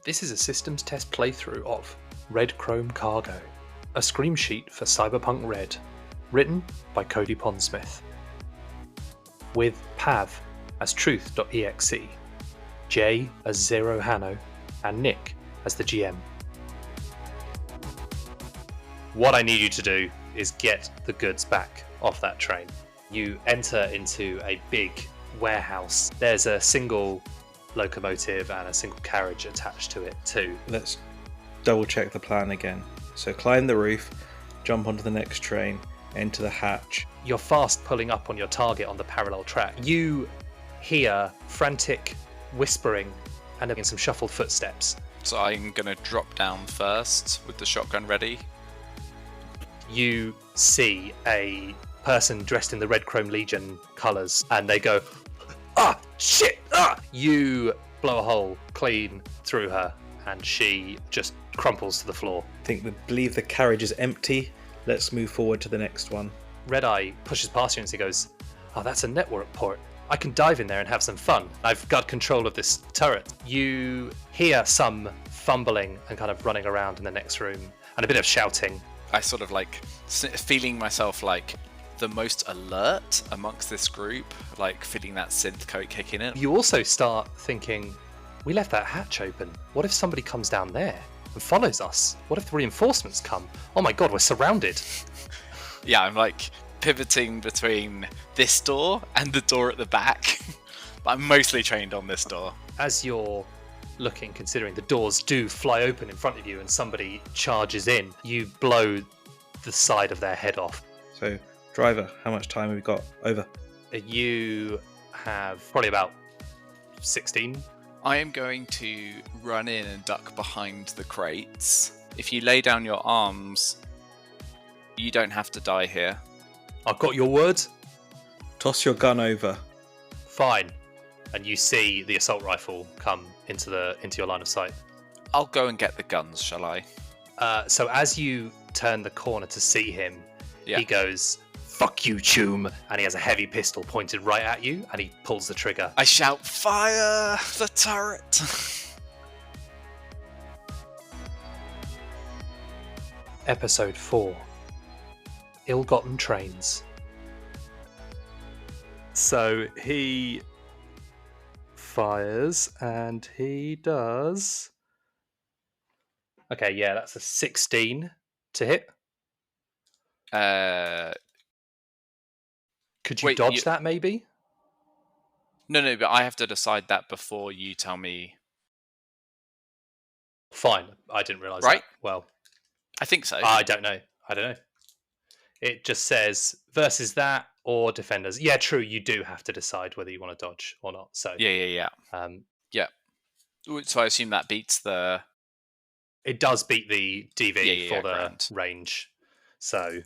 This is a systems test playthrough of Red Chrome Cargo, a Screamsheet for Cyberpunk Red, written by Cody Pondsmith. With Pav as Truth.exe, Jay as Zero Hano, and Nick as the GM. What I need you to do is get the goods back off that train. You enter into a big warehouse. There's a single locomotive and a single carriage attached to it too. Let's double check the plan again. So climb the roof, jump onto the next train, enter the hatch. You're fast pulling up on your target on the parallel track. You hear frantic whispering and some shuffled footsteps. So I'm going to drop down first with the shotgun ready. You see a person dressed in the Red Chrome Legion colours and they go, "Ah, shit, ah!" You blow a hole clean through her and she just crumples to the floor. I believe the carriage is empty. Let's move forward to the next one. Red Eye pushes past you and he goes, "Oh, that's a network port. I can dive in there and have some fun. I've got control of this turret." You hear some fumbling and kind of running around in the next room and a bit of shouting. I sort of like feeling myself like the most alert amongst this group, like feeling that synth coat kicking in. You also start thinking, we left that hatch open. What if somebody comes down there and follows us? What if the reinforcements come? Oh my god, we're surrounded. Yeah, I'm like pivoting between this door and the door at the back. But I'm mostly trained on this door. As you're looking, considering the doors do fly open in front of you and somebody charges in, you blow the side of their head off. So, driver, how much time have we got? Over. You have probably about 16. I am going to run in and duck behind the crates. If you lay down your arms, you don't have to die here. I've got your word. Toss your gun over. Fine. And you see the assault rifle come into your line of sight. I'll go and get the guns, shall I? So as you turn the corner to see him, Yeah. he goes, "Fuck you, Choom," and he has a heavy pistol pointed right at you, and he pulls the trigger. I shout, "Fire the turret!" Episode 4. Ill-Gotten Trains. So he fires, and he does... Okay, yeah, that's a 16 to hit. Could you dodge that, maybe? No, but I have to decide that before you tell me. Fine, I didn't realise Right? that. Well, I think so. I don't know. It just says versus that or defenders. Yeah, true, you do have to decide whether you want to dodge or not. So Yeah. Yeah. So I assume that beats the... It does beat the DV for the grand. range. So...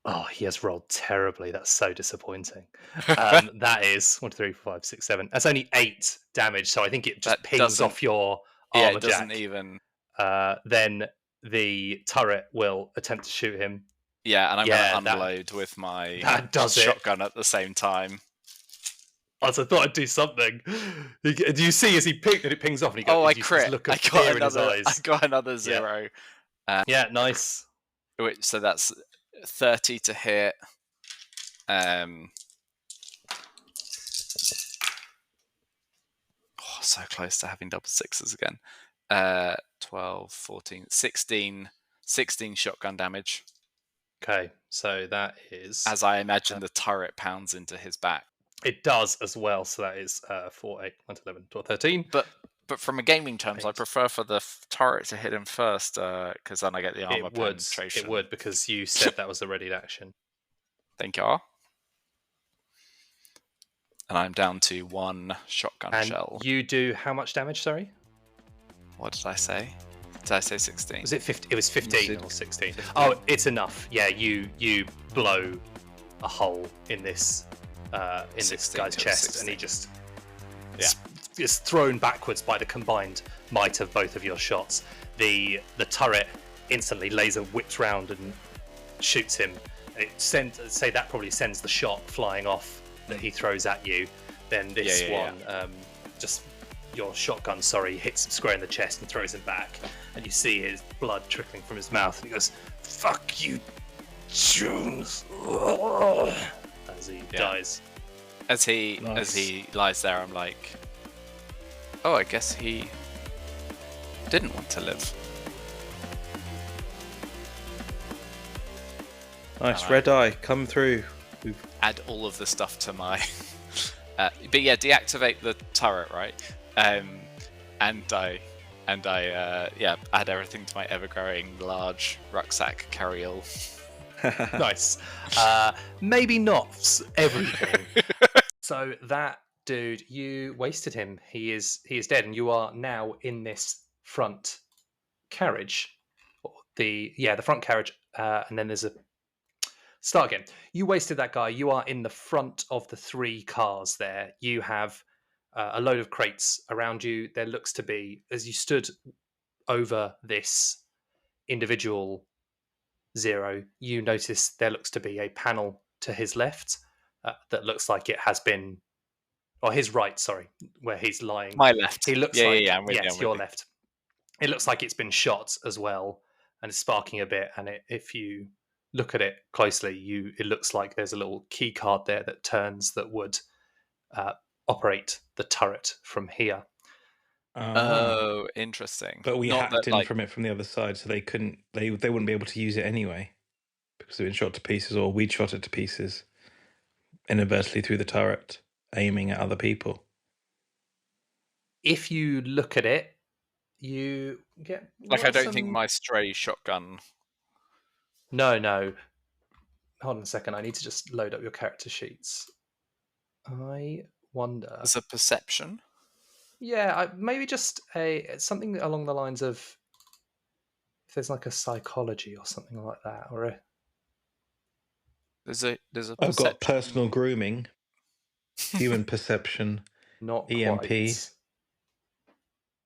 Oh, he has rolled terribly. That's so disappointing. That is 1, 2, 3, 4, 5, 6, 7. That's only 8 damage, so I think it just pings off your armor it doesn't jack. even... Then the turret will attempt to shoot him. Yeah, and I'm going to unload with my shotgun at the same time. I thought I'd do something. Do you see as he pinged and it pings off and he goes, I crit. Look of fear in his eyes. I got another 0. Yeah, nice. So that's 30 to hit. So close to having double sixes again. 12, 14, 16 shotgun damage. Okay, so that is... As I imagine the turret pounds into his back. It does as well, so that is 4, 8, 9, 11, 12, 13. But from a gaming terms, I prefer for the turret to hit him first, because then I get the armor penetration. It would, because you said that was the readied action. Thank you. And I'm down to 1 shotgun shell. You do how much damage, sorry? What did I say? Did I say 16? Was it 50? It was 15 or 16. Oh, it's enough. Yeah, you blow a hole in this guy's chest, 16. and he just is thrown backwards by the combined might of both of your shots. The turret instantly laser whips round and shoots him. That probably sends the shot flying off that he throws at you. Then this one just your shotgun, hits him square in the chest and throws him back, and you see his blood trickling from his mouth, and he goes, "Fuck you, Chooms," as he dies. As he lies there, I'm like, oh, I guess he didn't want to live. Nice, red eye, come through. Add all of the stuff to my... but yeah, deactivate the turret, right? And I add everything to my ever-growing large rucksack carry-all. Nice. Maybe not everything. So that dude, you wasted him. He is dead, and you are now in this front carriage. The front carriage, and then there's a start again. You wasted that guy. You are in the front of the 3 cars there. You have a load of crates around you. There looks to be, as you stood over this individual Zero, you notice there looks to be a panel to his left that looks like it has been, or his right, sorry, where he's lying. My left. He looks I'm with yes, your left. It looks like it's been shot as well, and it's sparking a bit. And if you look at it closely, it looks like there's a little key card there that turns that would operate the turret from here. Oh, interesting. But we hacked in from it from the other side, so they couldn't. They wouldn't be able to use it anyway because they've been shot to pieces, or we'd shot it to pieces inadvertently through the turret, aiming at other people. If you look at it, you get I don't think my stray shotgun. No. Hold on a second. I need to just load up your character sheets. I wonder. There's a perception. Yeah, maybe just something along the lines of if there's like a psychology or something like that, or a. There's a. I've got personal grooming, human perception, not EMP. Quite.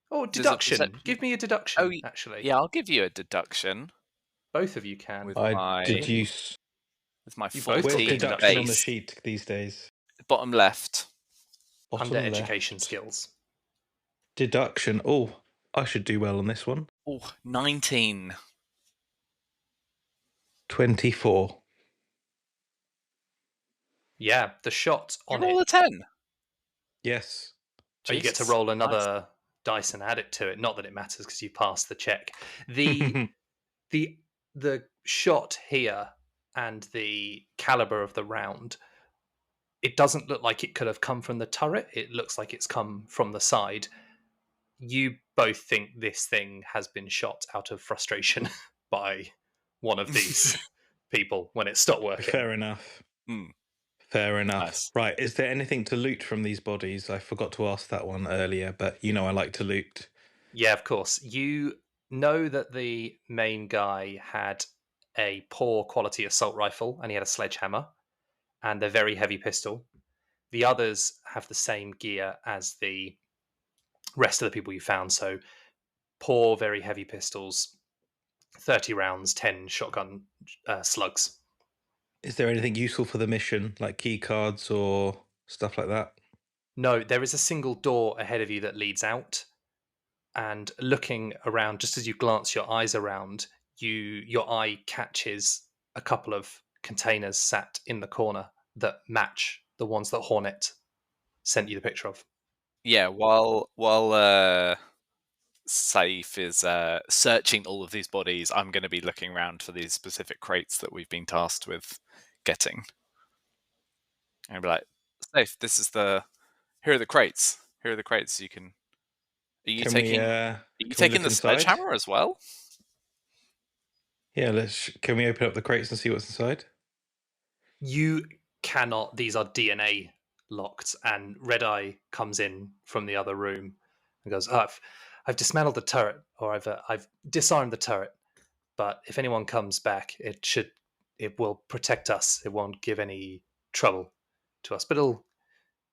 Oh, deduction! Give me a deduction. Oh, actually. Yeah, I'll give you a deduction. Both of you can. With I deduce. With my 14 deduction on the sheet these days. Bottom left. Under education skills. Deduction. Oh, I should do well on this one. Oh, 19. 24. Yeah, the shot on roll a 10. Yes. So you get to roll another dice and add it to it. Not that it matters because you passed the check. The shot here and the caliber of the round, it doesn't look like it could have come from the turret. It looks like it's come from the side. You both think this thing has been shot out of frustration by one of these people when it stopped working. Fair enough. Fair enough. Nice. Right, is there anything to loot from these bodies? I forgot to ask that one earlier, but I like to loot. Yeah, of course. You know that the main guy had a poor quality assault rifle and he had a sledgehammer and a very heavy pistol. The others have the same gear as the rest of the people you found. So poor, very heavy pistols, 30 rounds, 10 shotgun slugs. Is there anything useful for the mission, like key cards or stuff like that? No, there is a single door ahead of you that leads out. And looking around, just as you glance your eyes around, your eye catches a couple of containers sat in the corner that match the ones that Hornet sent you the picture of. Yeah, while Saif is searching all of these bodies, I'm going to be looking around for these specific crates that we've been tasked with getting. And I'll be like, Saif, here are the crates. Here are the crates. You can. Are you taking the sledgehammer as well? Yeah, can we open up the crates and see what's inside? You cannot. These are DNA locked, and Red Eye comes in from the other room and goes, "Oh, I've dismantled the turret, or I've disarmed the turret. But if anyone comes back, it will protect us. It won't give any trouble to us, but it'll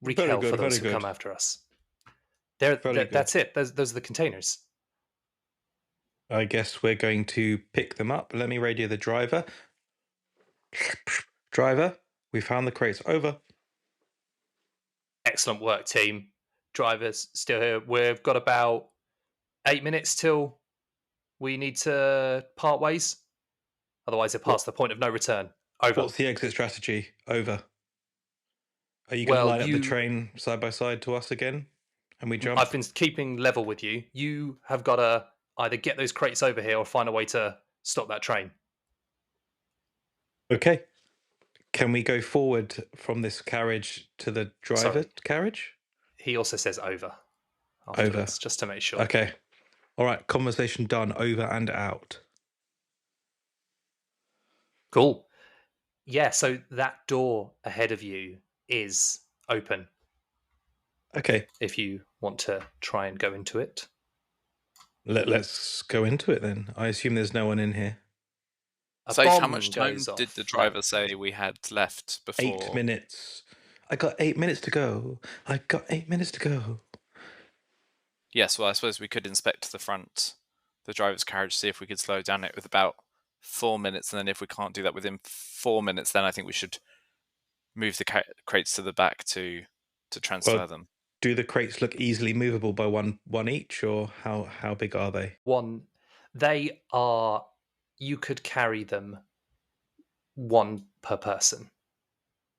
wreak hell for those who come after us." That's it. Those are the containers. I guess we're going to pick them up. Let me radio the driver. Driver, we found the crates. Over. Excellent work, team. driver's still here. We've got about 8 minutes till we need to part ways. Otherwise, they're past the point of no return. Over. What's the exit strategy? Over. Are you going to Well, line up the train side by side to us again? And we jump? I've been keeping level with you. You have got to either get those crates over here or find a way to stop that train. Okay. Can we go forward from this carriage to the driver carriage? He also says over afterwards, just to make sure. Okay. All right. Conversation done. Over and out. Cool. Yeah, so that door ahead of you is open. Okay. If you want to try and go into it. Let's go into it then. I assume there's no one in here. So how much time did the driver say we had left before? 8 minutes. I got 8 minutes to go. I got 8 minutes to go. Yes, well, I suppose we could inspect the driver's carriage, see if we could slow down it with about 4 minutes, and then if we can't do that within 4 minutes, then I think we should move the crates to the back to transfer them. Do the crates look easily movable by one each, or how big are they? They are. You could carry them one per person.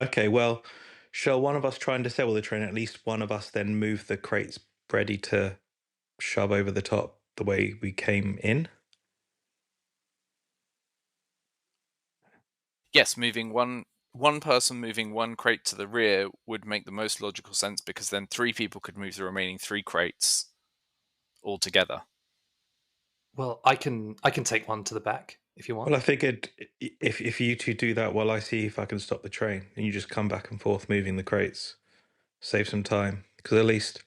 Okay, well, shall one of us try and disable the train? At least one of us then move the crates ready to shove over the top the way we came in? Yes, moving one person moving one crate to the rear would make the most logical sense, because then 3 people could move the remaining 3 crates all together. Well, I can take one to the back if you want. Well, I figured if you two do that while I see if I can stop the train, and you just come back and forth moving the crates, save some time, because at least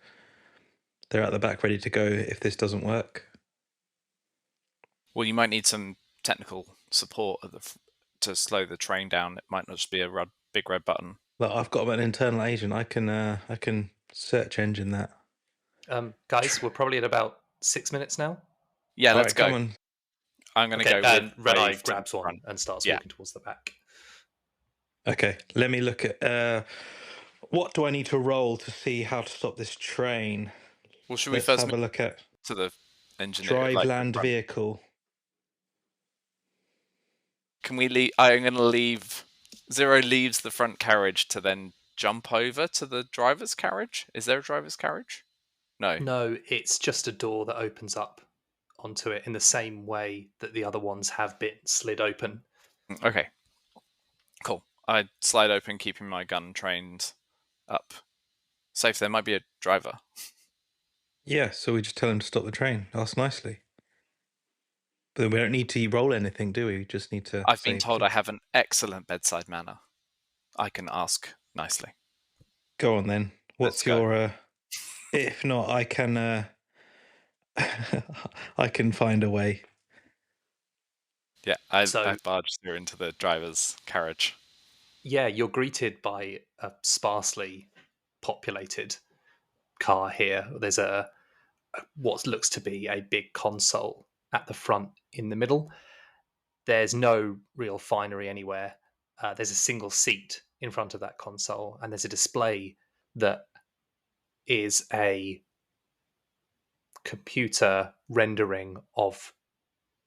they're at the back ready to go if this doesn't work. Well, you might need some technical support to slow the train down. It might not just be a big red button. Look, I've got an internal agent. I can search engine that. Guys, we're probably at about 6 minutes now. Yeah, let's go. Come on. I'm going to go with Red Eye grabs one and starts walking towards the back. Okay, let me look at what do I need to roll to see how to stop this train? Well, should we first have a look at to the engineer? Drive land vehicle. Can we leave? I'm going to leave. Zero leaves the front carriage to then jump over to the driver's carriage. Is there a driver's carriage? No. No, it's just a door that opens up onto it in the same way that the other ones have been slid open. Okay. Cool. I slide open, keeping my gun trained up. Safe, there might be a driver. Yeah, so we just tell him to stop the train. Ask nicely. But we don't need to roll anything, do we? We just need to. I've been told I have an excellent bedside manner. I can ask nicely. Go on then. What's your? If not, I can. I can find a way. Yeah, I barged through into the driver's carriage. Yeah, you're greeted by a sparsely populated car here. There's what looks to be a big console at the front in the middle. There's no real finery anywhere. There's a single seat in front of that console, and there's a display that is a computer rendering of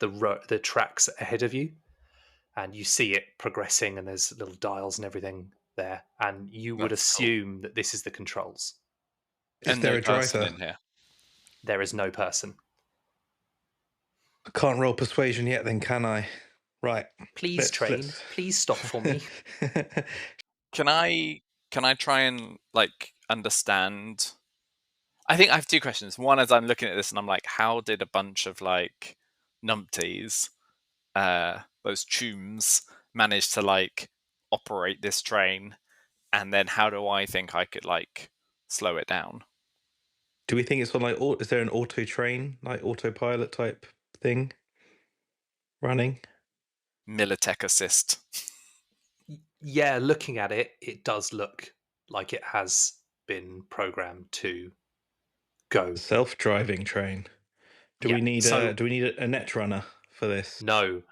the tracks ahead of you, and you see it progressing, and there's little dials and everything there, and you would assume that this is the controls. Is there a driver in here? There is no person. I can't roll persuasion yet, then, can I? Right. Please, train. Please stop for me. Can I try and understand? I think I have 2 questions. One, as I'm looking at this and I'm like, how did a bunch of numpties, those Chooms, manage to operate this train? And then how do I think I could slow it down? Do we think it's on is there an auto train, autopilot type thing running? Militech assist. Yeah, looking at it, it does look like it has been programmed to go. Self-driving train. Do we need a net runner for this? No.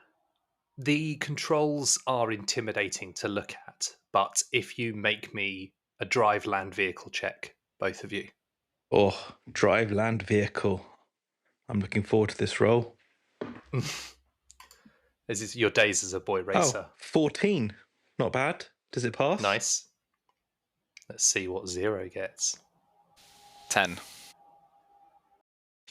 The controls are intimidating to look at, but if you make me a drive land vehicle check, both of you. Oh, drive land vehicle. I'm looking forward to this role. This is your days as a boy racer. 14. Not bad. Does it pass? Nice. Let's see what 0 gets. 10.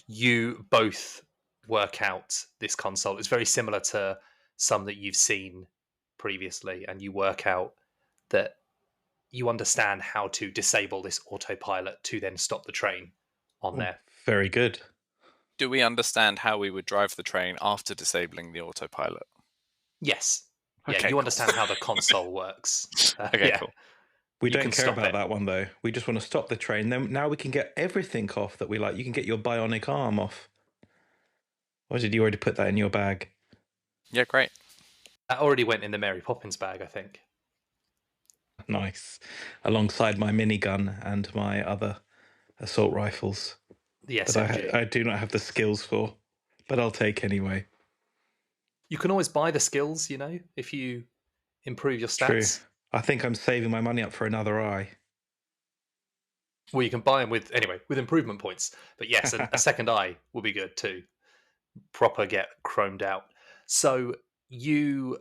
You both work out this console. It's very similar to some that you've seen previously, and you work out that you understand how to disable this autopilot to then stop the train on there. Very good. Do we understand how we would drive the train after disabling the autopilot? Yes. Yeah, Okay, you cool. understand how the console works. Okay, cool. We You don't can care stop about it. that one though. We just want to stop the train. Then now we can get everything off that we like. You can get your bionic arm off. Or did you already put that in your bag? Yeah, great. That already went in the Mary Poppins bag, I think. Nice. Alongside my minigun and my other assault rifles. The That SMG. I do not have the skills for. But I'll take anyway. You can always buy the skills, if you improve your stats. True. I think I'm saving my money up for another eye. Well, you can buy them with improvement points. But yes, a second eye will be good too. Proper get chromed out. So you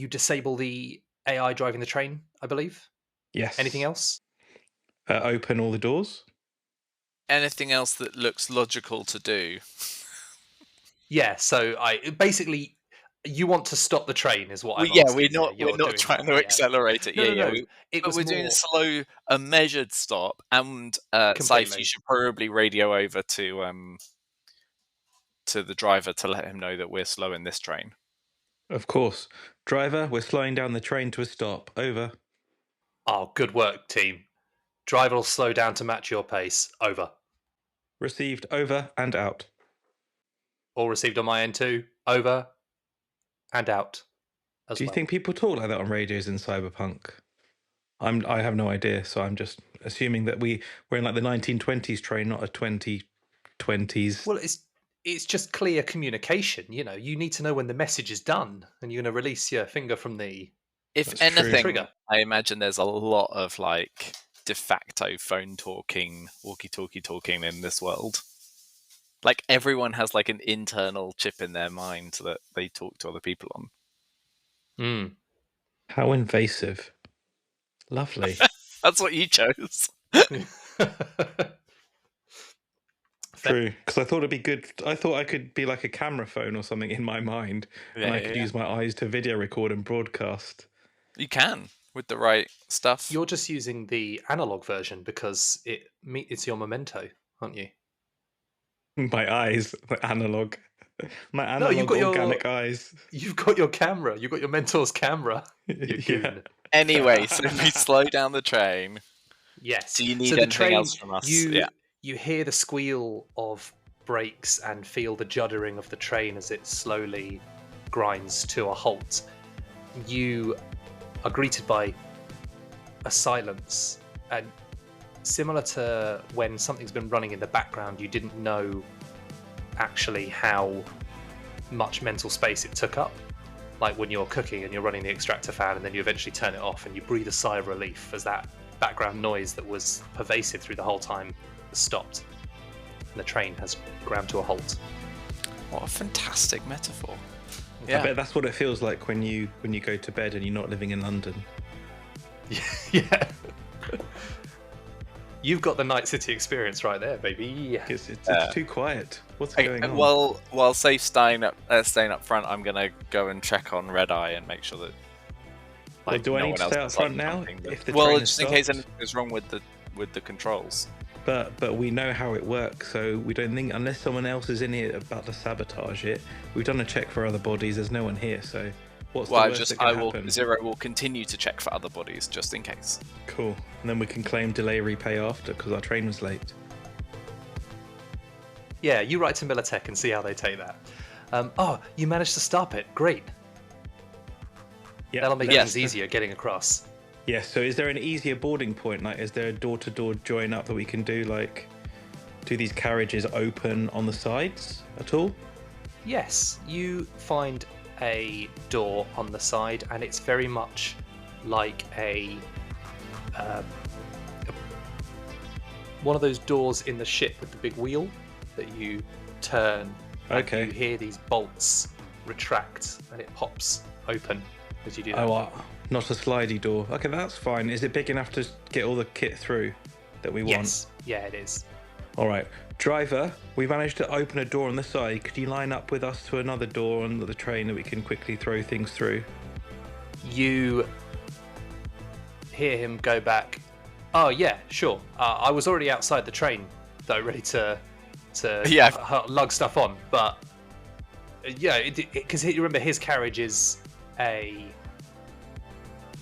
disable the AI driving the train, I believe. Yes. Anything else? Open all the doors? Anything else that looks logical to do? Yeah. So you want to stop the train, is what I'm Yeah, asking. we're not trying to accelerate it. No. But we're doing a measured stop, and Completely. Saif, you should probably radio over to the driver to let him know that we're slowing this train. Of course. Driver, we're slowing down the train to a stop. Over. Oh, good work, team. Driver will slow down to match your pace. Over. Received. Over and out. All received on my end too. Over and out. Do you think people talk like that on radios in Cyberpunk? I have no idea, so I'm just assuming that we're in like the 1920s train, not a 2020s. Well, it's just clear communication. You need to know when the message is done, and you're going to release your finger from the. If That's anything, true. I imagine there's a lot of like de facto phone talking, walkie-talkie talking in this world. Like everyone has like an internal chip in their mind that they talk to other people on. How invasive. Lovely. That's what you chose. True, because I thought it'd be good. I thought I could be like a camera phone or something in my mind, and I could use my eyes to video record and broadcast. You can with the right stuff. You're just using the analog version because it's your memento, aren't you? My eyes, my analog. My analog you've got organic eyes. You've got your camera. You've got your mentor's camera. You goon. Anyway, so if we slow down the train. Yes. Do you need anything else from us? You hear the squeal of brakes and feel the juddering of the train as it slowly grinds to a halt. You are greeted by a silence, and similar to when something's been running in the background, you didn't know actually how much mental space it took up. Like when you're cooking and you're running the extractor fan and then you eventually turn it off and you breathe a sigh of relief as that background noise that was pervasive through the whole time has stopped and the train has ground to a halt. What a fantastic metaphor. I bet that's what it feels like when you go to bed and you're not living in London. Yeah. You've got the Night City experience right there, baby. It's too quiet. What's going on? Well, while Safe staying up front, I'm gonna go and check on Red Eye and make sure that. Do I need to stay up front now? Just in case anything is wrong with the controls. But we know how it works, so we don't think, unless someone else is in here about to sabotage it. We've done a check for other bodies. There's no one here, so what's the worst that can happen? Zero will continue to check for other bodies just in case. Cool. And then we can claim delay repay after because our train was late. Yeah, you write to Militech and see how they take that. You managed to stop it. Great. Yeah, that'll make things easier getting across. Yes, so is there an easier boarding point? Like, is there a door-to-door join up that we can do? Like, do these carriages open on the sides at all? Yes, you find a door on the side, and it's very much like one of those doors in the ship with the big wheel that you turn. Okay. And you hear these bolts retract, and it pops open as you do that. Oh, not a slidey door. Okay, that's fine. Is it big enough to get all the kit through that we want? Yes. Yeah, it is. All right. Driver, we managed to open a door on the side. Could you line up with us to another door on the train that we can quickly throw things through? You hear him go back. Oh yeah, sure. I was already outside the train, though, ready to lug stuff on. But yeah, because you remember his carriage is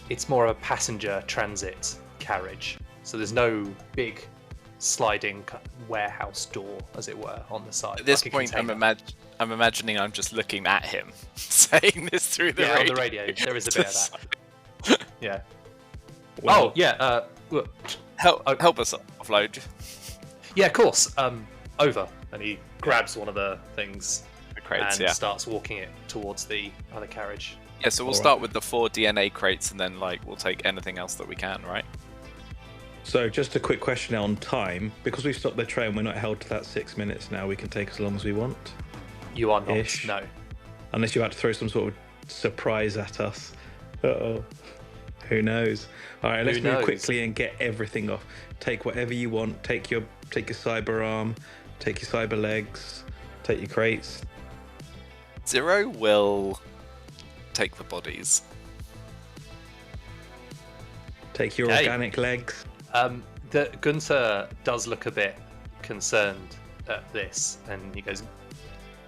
it's more of a passenger transit carriage. So there's no big sliding warehouse door, as it were, on the side. At this like point, I'm imagining I'm just looking at him, saying this through the radio. on the radio. There is a bit of that. Yeah. Well, Oh yeah. Look. Help us offload. Yeah, of course. Over, and he grabs one of the things The crates, and starts walking it towards the other carriage. Yeah, so we'll start with the 4 DNA crates, and then we'll take anything else that we can, right? So just a quick question on time. Because we've stopped the train, we're not held to that 6 minutes now. We can take as long as we want. You are not. Ish. No. Unless you had to throw some sort of surprise at us. Uh-oh. Who knows? All right, let's move quickly and get everything off. Take whatever you want. Take your cyber arm. Take your cyber legs. Take your crates. Zero will take the bodies. Take your organic legs. The Gunther does look a bit concerned at this, and he goes,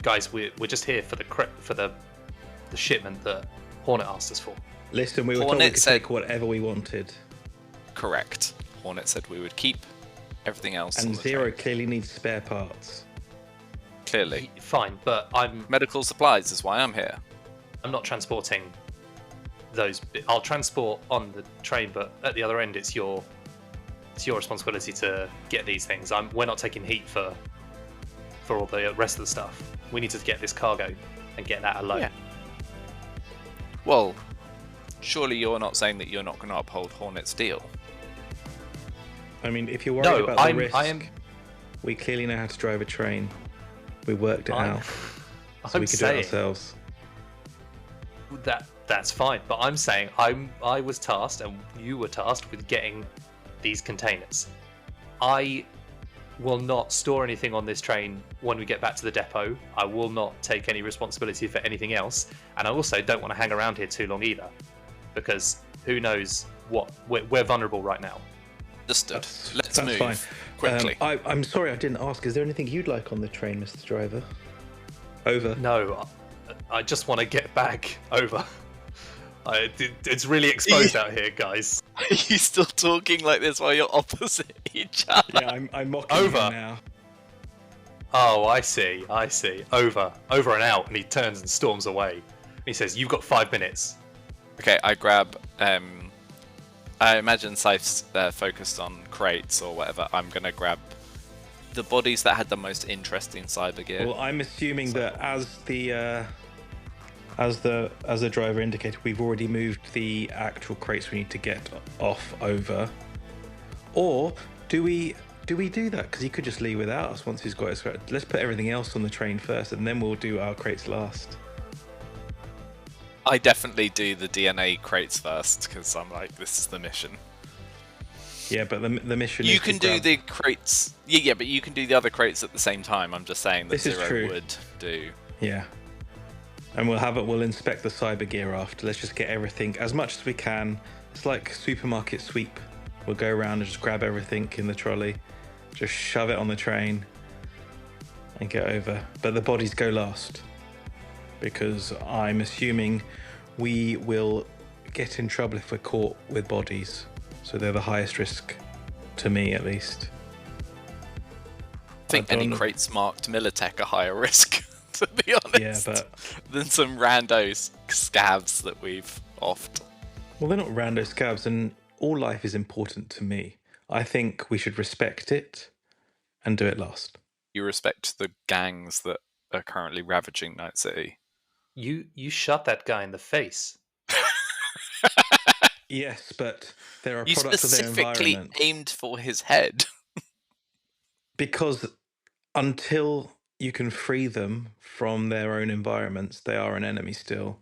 "Guys, we're just here for the shipment that Hornet asked us for." Listen, we were told we could take whatever we wanted. Correct. Hornet said we would keep everything else. And Zero clearly needs spare parts. Clearly. Fine, but medical supplies is why I'm here. I'm not transporting those. I'll transport on the train, but at the other end, it's your responsibility to get these things. We're not taking heat for all the rest of the stuff. We need to get this cargo and get that alone. Yeah. Well, surely you're not saying that you're not going to uphold Hornet's deal. I mean, if you're worried about the risk, I am. We clearly know how to drive a train. We worked it out, so we could do it ourselves. That's fine, but I'm saying I was tasked, and you were tasked with getting these containers. I will not store anything on this train when we get back to the depot. I will not take any responsibility for anything else, and I also don't want to hang around here too long either, because who knows what we're vulnerable right now. Understood. Let's move fine. quickly. I'm sorry I didn't ask. Is there anything you'd like on the train, Mr. Driver? Over. No, I just want to get back. Over. It's really exposed out here, guys. Are you still talking like this while you're opposite each other? Yeah, I'm mocking him now. Oh, I see. Over and out, and he turns and storms away. He says, "You've got 5 minutes." Okay, I grab. I imagine Sife's focused on crates or whatever. I'm gonna grab the bodies that had the most interesting cyber gear. Well, I'm assuming that as the driver indicated, we've already moved the actual crates we need to get off over. Or do we do that? Because he could just leave without us once he's got his crates. Let's put everything else on the train first, and then we'll do our crates last. I definitely do the DNA crates first because I'm like, this is the mission. Yeah, but the mission. You can do the crates. Yeah, but you can do the other crates at the same time. I'm just saying that Zero would do. Yeah. And we'll inspect the cyber gear after. Let's just get everything as much as we can. It's like supermarket sweep. We'll go around and just grab everything in the trolley, just shove it on the train, and get over. But the bodies go last, because I'm assuming we will get in trouble if we're caught with bodies. So they're the highest risk, to me at least. I think any crates marked Militech are higher risk, to be honest, than some rando scavs that we've offed. Well, they're not rando scavs, and all life is important to me. I think we should respect it and do it last. You respect the gangs that are currently ravaging Night City. You shot that guy in the face. Yes, but there are products of their environment. You specifically aimed for his head. Because until you can free them from their own environments, they are an enemy still.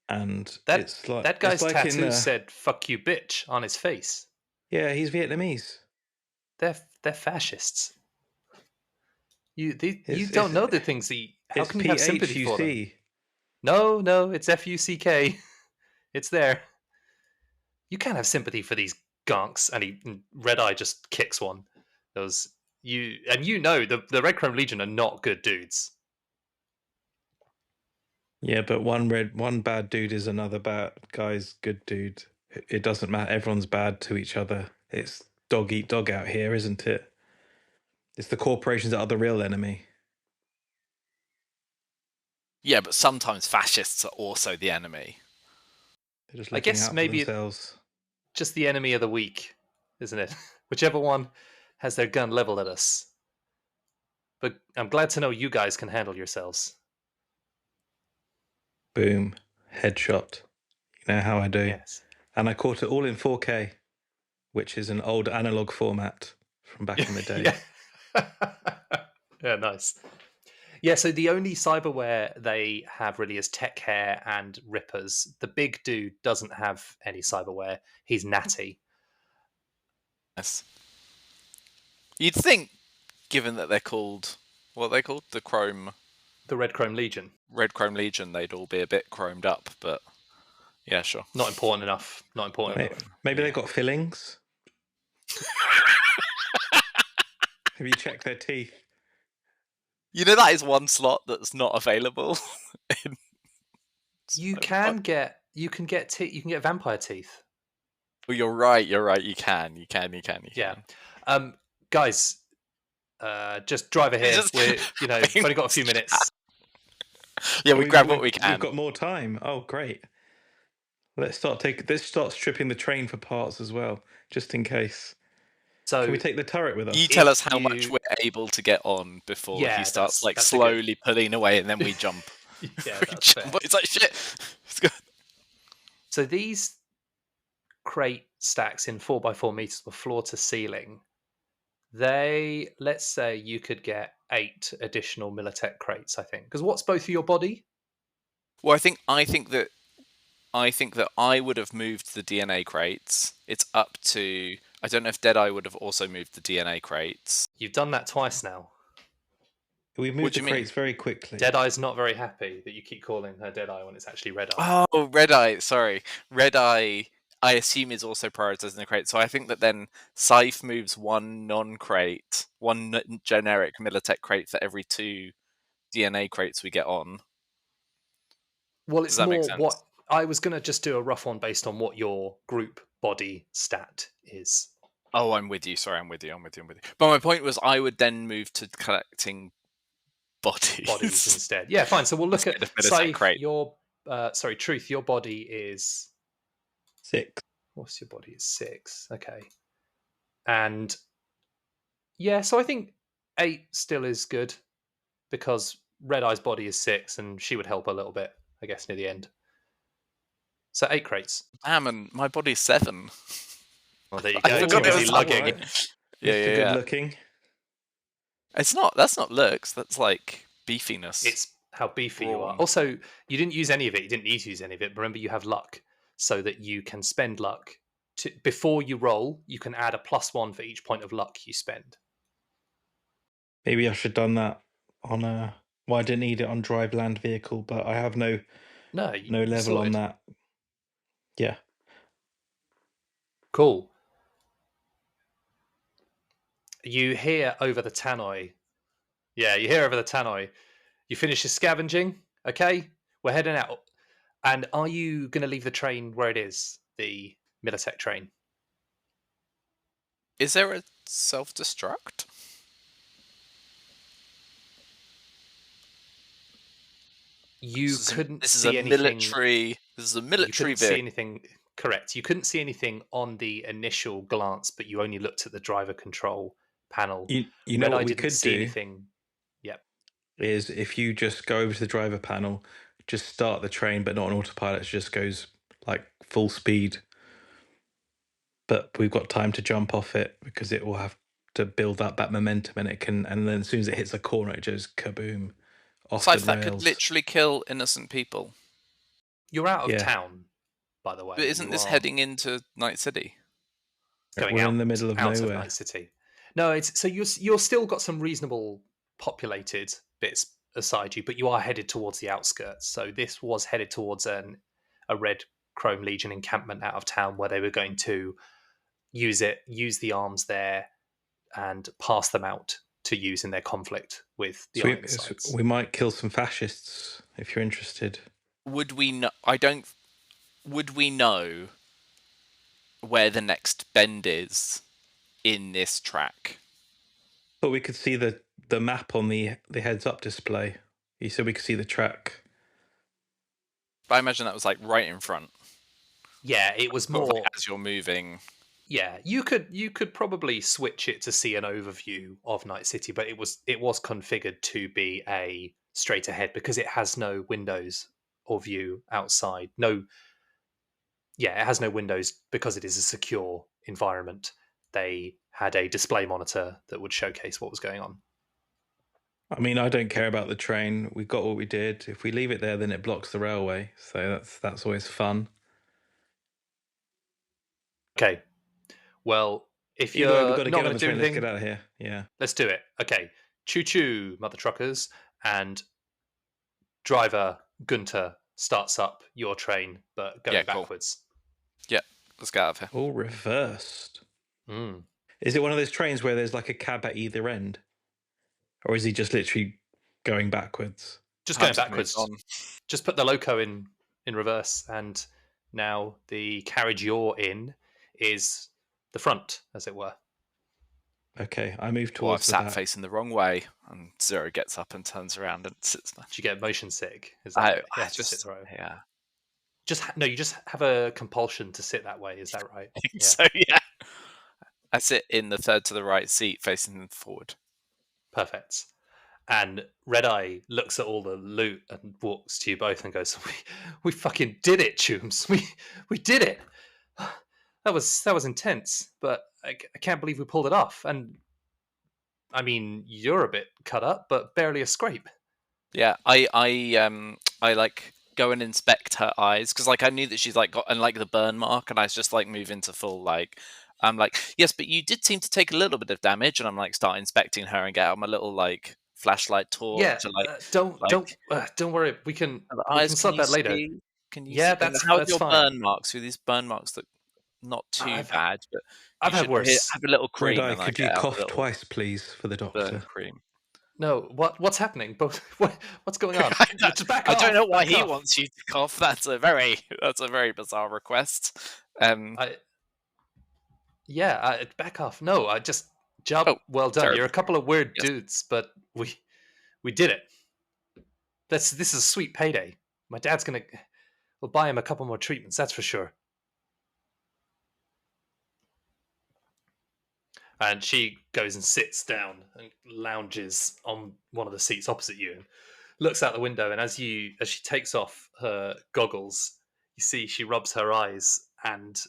And it's like that guy's it's like tattoo in said "fuck you, bitch" on his face. yeah, he's Vietnamese. They're fascists. You It's don't know the things he. How it's can you have sympathy for them? PHUC. No, it's FUCK. It's there. You can't have sympathy for these gonks. And Red Eye just kicks one. Those the Red Chrome Legion are not good dudes. Yeah, but one bad dude is another bad guy's good dude. It doesn't matter. Everyone's bad to each other. It's dog eat dog out here, isn't it? It's the corporations that are the real enemy. Yeah, but sometimes fascists are also the enemy. They're just I looking guess out maybe for themselves. Just the enemy of the weak, isn't it? Whichever one has their gun leveled at us. But I'm glad to know you guys can handle yourselves. Boom, headshot. You know how I do. Yes. And I caught it all in 4K, which is an old analog format from back in the day. Yeah. Yeah, nice. Yeah, so the only cyberware they have really is Tech Hair and Rippers. The big dude doesn't have any cyberware. He's natty. Yes. You'd think, given that they're called, what are they called? The Red Chrome Legion. Red Chrome Legion, they'd all be a bit chromed up, but yeah, sure. Not important enough. Maybe they got fillings. Have you checked their teeth? You know, that is one slot that's not available. You can get vampire teeth. Well, you're right. You can. Yeah. Guys, just drive ahead. We've only got a few minutes. Yeah, we grab what we can. We've got more time. Oh, great. Let's start stripping the train for parts as well, just in case. So can we take the turret with us? You tell us how much we're able to get on before he starts that's slowly pulling away, and then we jump. Yeah, that's fair. It's like shit. It's good. So these crate stacks in 4x4 meters were floor to ceiling. Let's say you could get 8 additional Militech crates, I think. Because what's both of your body? Well, I think that I would have moved the DNA crates. It's up to, I don't know if Deadeye would have also moved the DNA crates. You've done that twice now. We moved the crates very quickly. Deadeye's not very happy that you keep calling her Deadeye when it's actually Red Eye. Oh, Red Eye. Sorry, Red Eye. I assume is also prioritizing the crate. So I think that then Scythe moves one non-crate, one generic Militech crate for every 2 DNA crates we get on. Well, it's more what I was going to just do a rough one based on what your group body stat is. Oh, I'm with you. Sorry, I'm with you. But my point was I would then move to collecting bodies instead. Yeah, fine. So we'll look at Scythe, Truth, your body is 6. What's your body? Is 6. Okay. And yeah, so I think 8 still is good because Red Eye's body is 6 and she would help a little bit, I guess, near the end. So 8 crates. Damn, and my body's 7. Well, there you go. I forgot it was lugging. Right. Yeah, good looking. It's not. That's not looks. That's like beefiness. It's how beefy you are. Also, you didn't use any of it. You didn't need to use any of it. Remember, you have luck, so that you can spend luck before you roll. You can add a +1 for each point of luck you spend. Maybe I should have done that on a. Well, I didn't need it on drive land vehicle, but I have no level on that. Yeah. Cool. You hear over the tannoy. Yeah, you hear over the tannoy. You finish your scavenging. Okay, we're heading out. And are you going to leave the train where it is, the Militech train? Is there a self-destruct? Couldn't this is see a anything. Military. This is a military vehicle. See anything? Correct. You couldn't see anything on the initial glance, but you only looked at the driver control panel. You know what we could do? Anything. Yep. Is if you just go over to the driver panel, just start the train, but not on autopilot. It just goes like full speed. But we've got time to jump off it because it will have to build up that momentum, and and then as soon as it hits a corner, it just kaboom off the Scythe, that could rails. literally kill innocent people. You're out of Yeah. town, by the way. But isn't this heading into Night City? Going We're out, in the middle of out nowhere. Night City. No, it's so you're still got some reasonable populated bits aside you, but you are headed towards the outskirts. So this was headed towards a Red Chrome Legion encampment out of town where they were going to use the arms there, and pass them out to use in their conflict with the Ironsides. We might kill some fascists if you're interested. Would we know? Would we know where the next bend is in this track? But we could see the map on the heads-up display. You said we could see the track. But I imagine that was like right in front. Yeah, it was Sort of more like as you're moving. Yeah, you could probably switch it to see an overview of Night City, but it was configured to be a straight ahead because it has no windows or view outside. It has no windows because it is a secure environment. They had a display monitor that would showcase what was going on. I mean, I don't care about the train. We got what we did. If we leave it there, then it blocks the railway. So that's always fun. Okay. Well, if Either way, you're we've got to not get on going the to do train. Let's anything, get out of here. Yeah. let's do it. Okay. Choo choo, mother truckers. And driver Gunter starts up your train, but going backwards. Yeah, let's get out of here. All reversed. Mm. Is it one of those trains where there's like a cab at either end? Or is he just literally going backwards? Just going backwards. Just put the loco in reverse, and now the carriage you're in is the front, as it were. Okay, I move I've towards the sat back. facing the wrong way, and Zero gets up and turns around and sits there. Do you get motion sick? Is that I to sit the right way? Yeah. You just have a compulsion to sit that way. Is that right? I think so, yeah. I sit in the third to the right seat, facing forward. Perfect. And Red Eye looks at all the loot and walks to you both and goes, "We fucking did it, Chooms. We did it. That was intense, but I can't believe we pulled it off. And I mean, you're a bit cut up, but barely a scrape." Yeah, I like go and inspect her eyes because like I knew that she's like got and like the burn mark, and I just like move into full like I'm like, yes, but you did seem to take a little bit of damage, and I'm like start inspecting her and get out my little like flashlight torch. Yeah, to, like, don't worry. We can the eyes, sort that later. Can you? Yeah, see? that's your fine. burn marks? Are these burn marks that not too bad, but I've had worse. Have a little cream. Red Eye, and could you cough twice, please, for the burn doctor? cream? No, what's happening? What's going on? Just back I off, don't know why back he off. wants you to cough. That's a very bizarre request. Back off. No, I just job well done. sorry. You're a couple of weird dudes, but we did it. This is a sweet payday. My dad's we'll buy him a couple more treatments, that's for sure. And she goes and sits down and lounges on one of the seats opposite you and looks out the window. And as she takes off her goggles, you see she rubs her eyes, and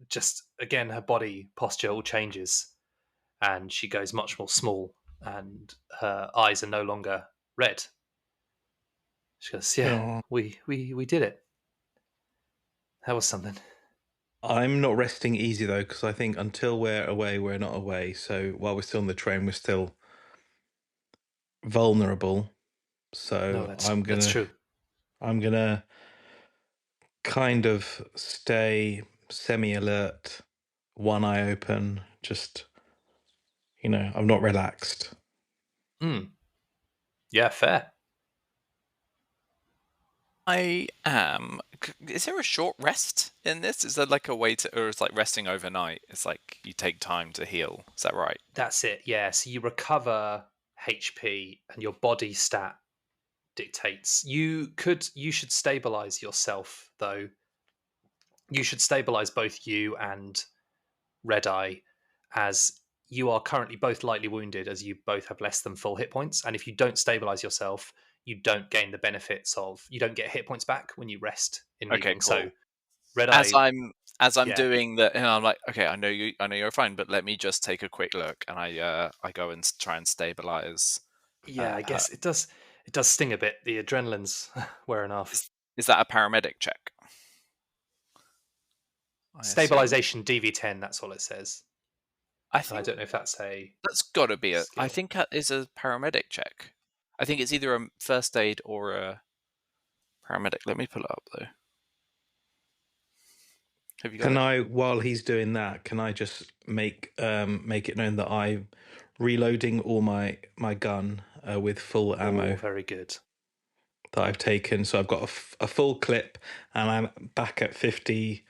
just again her body posture all changes, and she goes much more small, and her eyes are no longer red. She goes, "Yeah, we did it. That was something." I'm not resting easy though, because I think until we're away, we're not away. So while we're still on the train, we're still vulnerable. So that's true. I'm gonna kind of stay semi-alert, one eye open. Just I'm not relaxed. Yeah, fair. I am. Is there a short rest in this? Is there like a way to, or is like resting overnight? It's like you take time to heal. Is that right? That's it. Yeah. So you recover HP, and your body stat dictates. You should stabilize yourself though. You should stabilize both you and Red Eye, as you are currently both lightly wounded, as you both have less than full hit points. And if you don't stabilize yourself, you don't gain the benefits of, you don't get hit points back when you rest in medium. Okay, cool. So Red Eye, as I'm Yeah. doing that, and I'm like, okay, I know you're fine, but let me just take a quick look, and I go and try and stabilize. Yeah, I Her. guess it does. It does sting a bit. The adrenaline's wearing off. Is that a paramedic check? I assume. Stabilization DV10. That's all it says. I And I think don't know if that's a that's got to be I skill. think that is a paramedic check. I think it's either a first aid or a paramedic. Let me pull it up though. Have you got Can it? I, while he's doing that, can I just make it known that I'm reloading all my gun with full ammo Oh, very good. that I've taken. So I've got a full clip, and I'm back at 50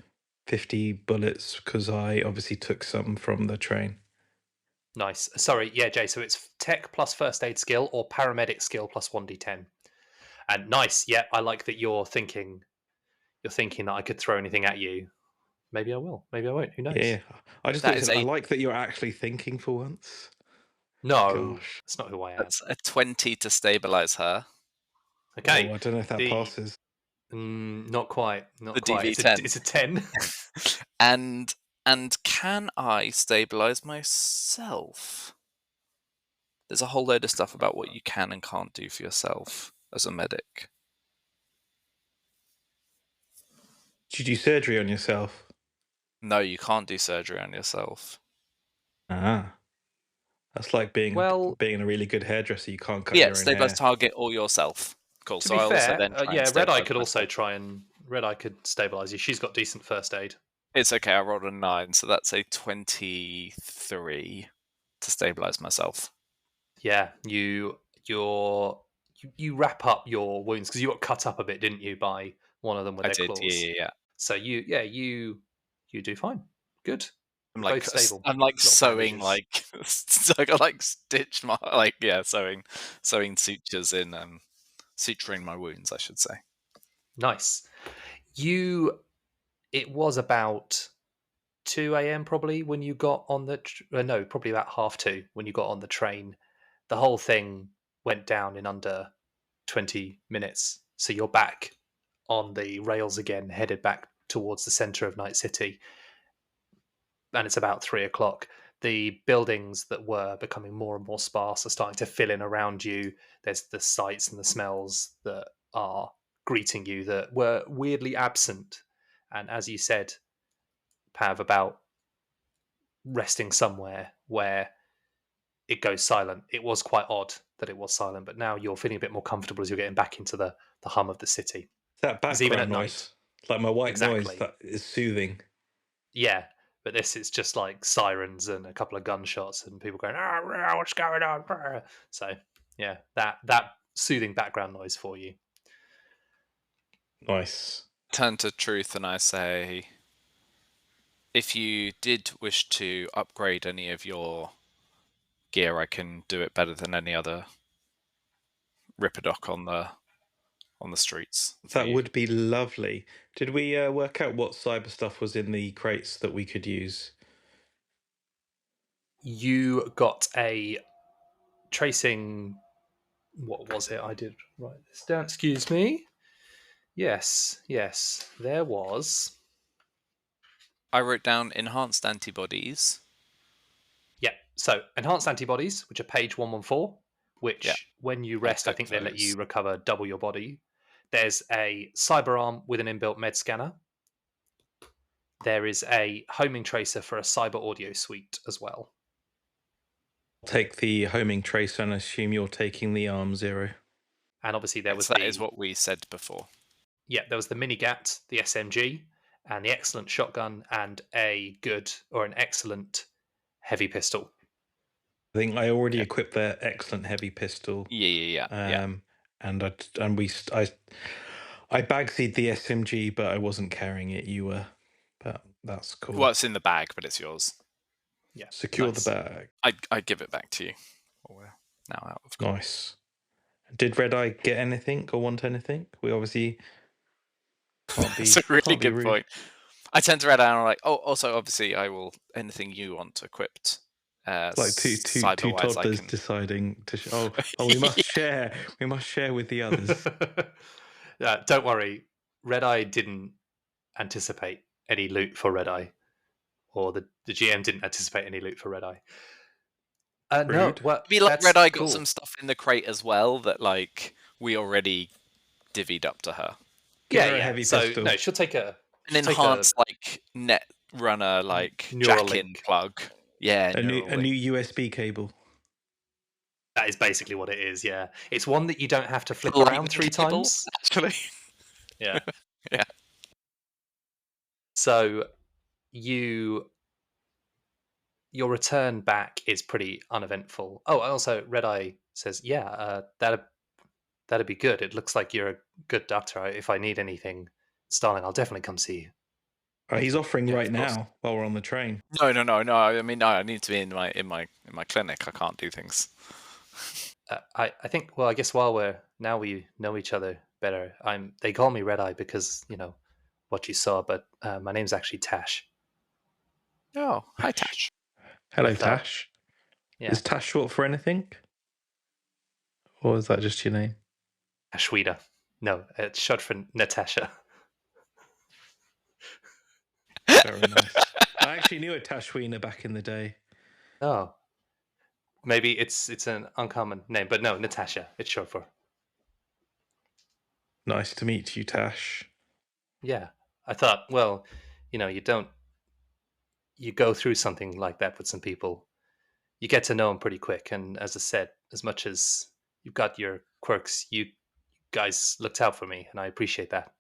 bullets because I obviously took some from the train. Nice. Sorry, yeah, Jay. So it's tech plus first aid skill or paramedic skill plus 1d10. And nice. Yeah, I like that you're thinking. You're thinking that I could throw anything at you. Maybe I will. Maybe I won't. Who knows? Yeah, I just That thought you is said, I a like that you're actually thinking for once. No, Gosh. that's not who I am. that's a 20 to stabilize her. Okay. Oh, I don't know if that passes. Not quite. Not The quite. DV10. It's a 10. and can I stabilize myself? There's a whole load of stuff about what you can and can't do for yourself as a medic. Did you do surgery on yourself? No, you can't do surgery on yourself. Ah. That's like being Well, a really good hairdresser. You can't cut Yeah, your own stabilize hair. target or yourself. Cool. to So be I also fair, then try and yeah, Red Eye stabilize could also myself. try and Red Eye could stabilize you. She's got decent first aid. It's okay. I rolled a 9, so that's a 23 to stabilize myself. Yeah, you wrap up your wounds because you got cut up a bit, didn't you, by one of them with I their did. claws? Yeah. So you do fine. Good. I'm Both stable. I'm like Little sewing, bandages. like so I got like stitch my sewing sutures in, suturing my wounds, I should say. Nice. It was about 2 a.m. probably when you got on the no, probably about half 2 when you got on the train. The whole thing went down in under 20 minutes. So you're back on the rails again, headed back towards the center of Night City. And it's about 3 o'clock. The buildings that were becoming more and more sparse are starting to fill in around you. There's the sights and the smells that are greeting you that were weirdly absent. And as you said, Pav, about resting somewhere where it goes silent. It was quite odd that it was silent, but now you're feeling a bit more comfortable as you're getting back into the hum of the city. That Because even background at noise, night, like my white noise, exactly. that is soothing. Yeah, but this is just like sirens and a couple of gunshots and people going, what's going on? So yeah, that soothing background noise for you. Nice. Turn to Truth and I say, if you did wish to upgrade any of your gear, I can do it better than any other Ripperdoc on the streets. That would be lovely. Did we work out what cyber stuff was in the crates that we could use? You got a tracing. What was it? I did write this down. Excuse me. Yes. There was. I wrote down enhanced antibodies. Yeah. So enhanced antibodies, which are page 114, which Yeah, when you I rest, I took think they let those. you recover double your body. There's a cyber arm with an inbuilt med scanner. There is a homing tracer for a cyber audio suite as well. I'll take the homing tracer and assume you're taking the arm 0. And obviously there was that is what we said before. Yeah, there was the minigat, the SMG, and the excellent shotgun, and a good or an excellent heavy pistol. I think I already equipped the excellent heavy pistol. Yeah. And I bagsied the SMG, but I wasn't carrying it. You were, but that's cool. Well, it's in the bag, but it's yours. Yeah, Secure nice. the bag. I give it back to you. We're now out of court. Nice. Did Red Eye get anything or want anything? We obviously can't be. That's a really good rude. point. I tend to Red Eye and I'm like, oh, also obviously I will anything you want equipped. Like two cyber-wise, toddlers deciding to. We must share. We must share with the others. Yeah, don't worry. Red Eye didn't anticipate any loot for Red Eye, or the GM didn't anticipate any loot for Red Eye. No, Rude. well, Maybe like that's Red Eye got cool. some stuff in the crate as well that like we already divvied up to her. Give her a heavy so pistol. no, she'll take An enhanced like net runner like neural jack-in link. plug. Yeah, a neural link. new USB cable. That is basically what it is. Yeah, it's one that you don't have to flip Lightning around 3 cable, times. actually. Yeah. Yeah. So your return back is pretty uneventful. Oh, also Red Eye says, "Yeah, that'd be good. It looks like you're a good doctor. If I need anything, Starling, I'll definitely come see you." Oh, he's offering Yeah, right of course. now while we're on the train. No. I mean, no. I need to be in my clinic. I can't do things. I think. Well, I guess while we know each other better. They call me Red Eye because what you saw, but my name's actually Tash. Oh, hi Tash. Hello, Tash. Yeah, Is Tash short for anything? Or is that just your name? Ashwida. No, it's short for Natasha. Very nice. I actually knew a Tashwina back in the day. Oh, maybe it's an uncommon name, but no, Natasha. It's short for. Nice to meet you, Tash. Yeah, I thought. Well, you go through something like that with some people, you get to know them pretty quick. And as I said, as much as you've got your quirks, you guys looked out for me, and I appreciate that.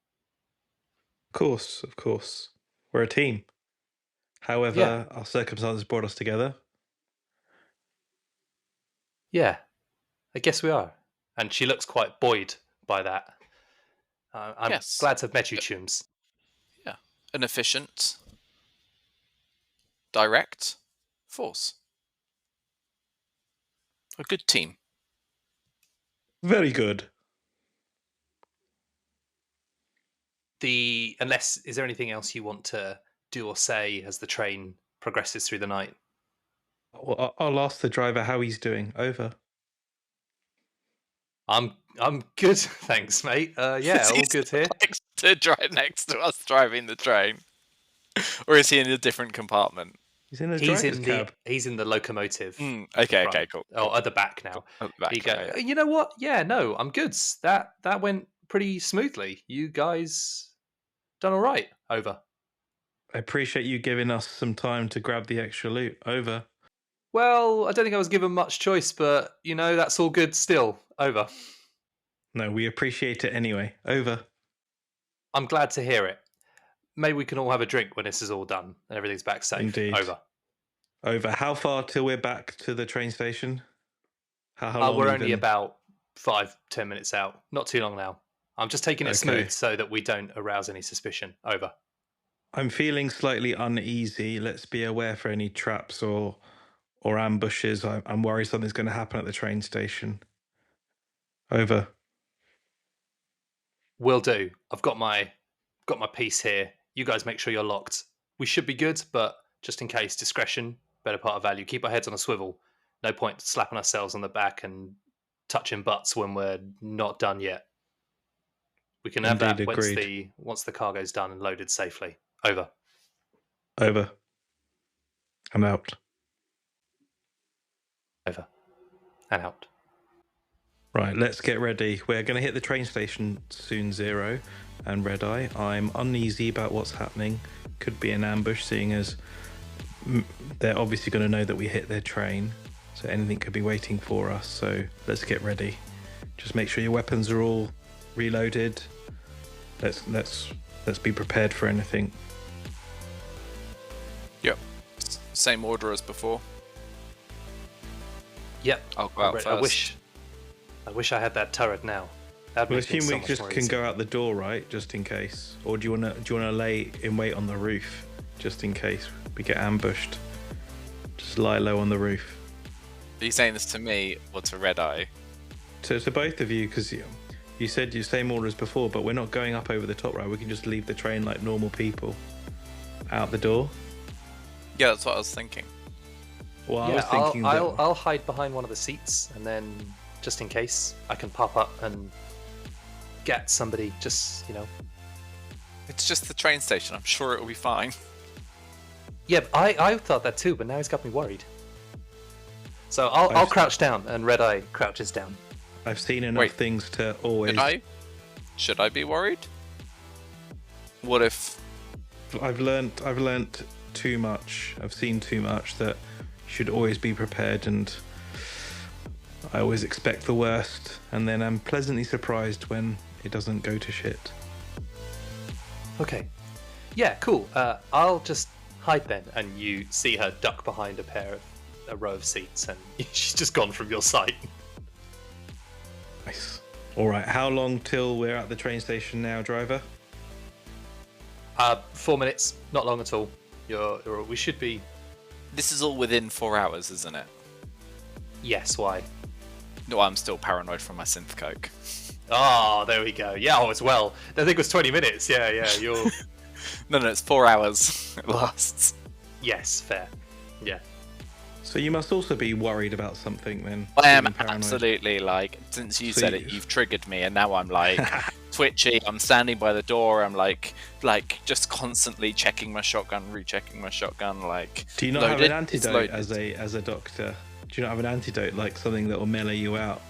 Of course. We're a team. However, our circumstances brought us together. Yeah, I guess we are. And she looks quite buoyed by that. I'm glad to have met you, Chooms. Yeah, an efficient, direct force. A good team. Very good. Is there anything else you want to do or say as the train progresses through the night? Well, I'll ask the driver how he's doing. Over. I'm good, thanks, mate. Yeah, all good here. Next to us driving the train, or is he in a different compartment? He's in the driver's cab. He's in the locomotive. Okay, cool. Oh, at the back now. At the back, yeah. You know what? Yeah, no, I'm good. That went pretty smoothly. You guys done all right. Over. I appreciate you giving us some time to grab the extra loot. Over. Well, I don't think I was given much choice, but that's all good still. Over. No, we appreciate it anyway. Over. I'm glad to hear it. Maybe we can all have a drink when this is all done and everything's back safe. Indeed. Over. How far till we're back to the train station? How long? We're only about 5-10 minutes out. Not too long now. I'm just taking it smooth so that we don't arouse any suspicion. Over. I'm feeling slightly uneasy. Let's be aware for any traps or ambushes. I'm worried something's going to happen at the train station. Over. Will do. I've got my piece here. You guys make sure you're locked. We should be good, but just in case, discretion, better part of value. Keep our heads on a swivel. No point slapping ourselves on the back and touching butts when we're not done yet. We can have that once the cargo's done and loaded safely. Over. Over. I'm out. Over. And out. Right, let's get ready. We're going to hit the train station soon, Zero and Red Eye. I'm uneasy about what's happening. Could be an ambush, seeing as they're obviously going to know that we hit their train. So anything could be waiting for us. So let's get ready. Just make sure your weapons are all reloaded. Let's be prepared for anything. Yep. Same order as before. Yep. I'll go out first. I wish I had that turret now. Well, assume we just can go out the door, right? Just in case. Or do you wanna lay in wait on the roof, just in case we get ambushed? Just lie low on the roof. Are you saying this to me or to Red Eye? To both of you, because you said your same order as before, but we're not going up over the top, right? We can just leave the train like normal people out the door. Yeah, that's what I was thinking. Well, I was thinking I'll hide behind one of the seats, and then just in case, I can pop up and get somebody. Just It's just the train station. I'm sure it'll be fine. Yeah, I thought that too, but now he's got me worried. So I'll crouch down, and Red Eye crouches down. I've seen enough things to always. Should I be worried? What if? I've learnt too much. I've seen too much that you should always be prepared, and I always expect the worst, and then I'm pleasantly surprised when it doesn't go to shit. Okay. Yeah, cool. I'll just hide then, and you see her duck behind a row of seats, and she's just gone from your sight. Nice. All right. How long till we're at the train station now, driver? 4 minutes. Not long at all. We should be. This is all within 4 hours, isn't it? Yes. Why? No, I'm still paranoid from my synth coke. Oh, there we go. Yeah, as well. I think it was 20 minutes. Yeah, you're... No, it's 4 hours. It lasts. Yes, fair. Yeah. So you must also be worried about something then. I am absolutely, since you said it, you've triggered me, and now I'm twitchy. I'm standing by the door. I'm like just constantly checking my shotgun, rechecking my shotgun. Do you not have an antidote as a doctor? Do you not have an antidote, like something that will mellow you out,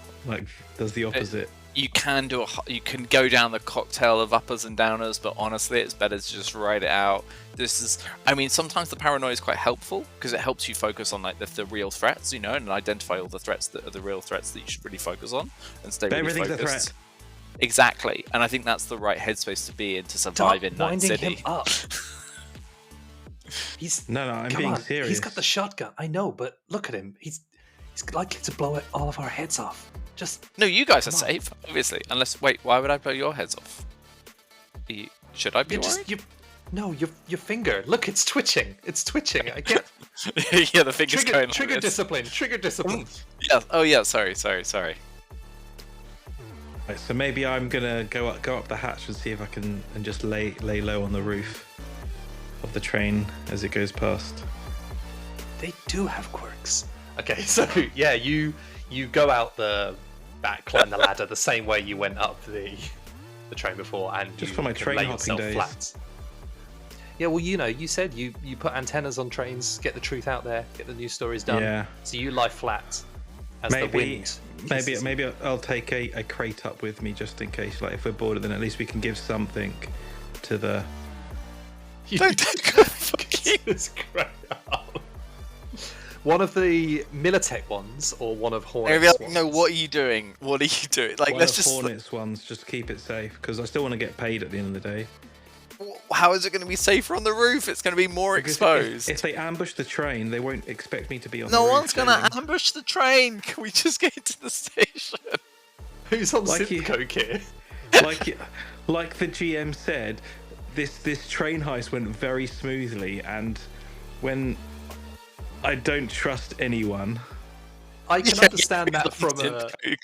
does the opposite? You can go down the cocktail of uppers and downers, but honestly, it's better to just write it out. Sometimes the paranoia is quite helpful because it helps you focus on the real threats, and identify all the threats that are the real threats that you should really focus on and stay really everything's focused. A threat. Exactly, and I think that's the right headspace to be in to survive in Night City. Him up. I'm being serious. He's got the shotgun. I know, but look at him. He's likely to blow all of our heads off. No, you guys are safe, obviously. Why would I blow your heads off? Should I be worried? Your finger. Look, it's twitching. It's twitching. I get. Yeah, the finger's going. Trigger discipline. Trigger discipline. Yeah. Oh yeah. Sorry. Right, so maybe I'm gonna go up the hatch and see if I can just lay low on the roof of the train as it goes past. They do have quirks. Okay, so yeah, you go out the back, climb the ladder the same way you went up the train before, and just you for my can train lay hopping yourself days. flat. Yeah, well, you said you put antennas on trains, get the truth out there, get the news stories done. Yeah. So you lie flat as the wind. Maybe I'll take a crate up with me just in case. If we're bored, then at least we can give something to the. Don't take a fucking crate up. One of the Militech ones, or one of Hornet's ones? No, what are you doing? What are you doing? Hornet's ones, just keep it safe, because I still want to get paid at the end of the day. How is it going to be safer on the roof? It's going to be more exposed. If they ambush the train, they won't expect me to be on the roof. No one's going to ambush the train. Can we just get to the station? Who's on synth coke here? Like the GM said, this train heist went very smoothly, and when I don't trust anyone. I can understand that from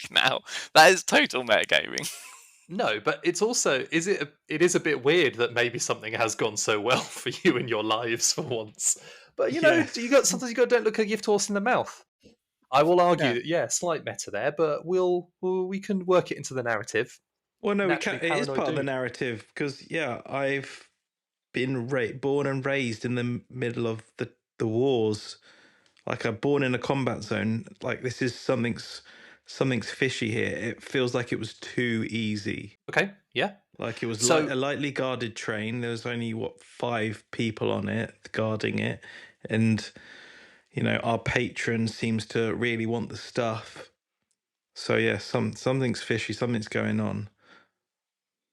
now. That is total metagaming. No, but it's also it is a bit weird that maybe something has gone so well for you in your lives for once. But sometimes you got to don't look a gift horse in the mouth. I will argue that slight meta there, but we can work it into the narrative. Well, no, we can't. It is part of the narrative because I've been born and raised in the middle of the wars. I'm born in a combat zone. This is something's fishy here. It feels like it was too easy. Okay, yeah. It was a lightly guarded train. There was only 5 people on it guarding it, and our patron seems to really want the stuff. So yeah, something's fishy. Something's going on.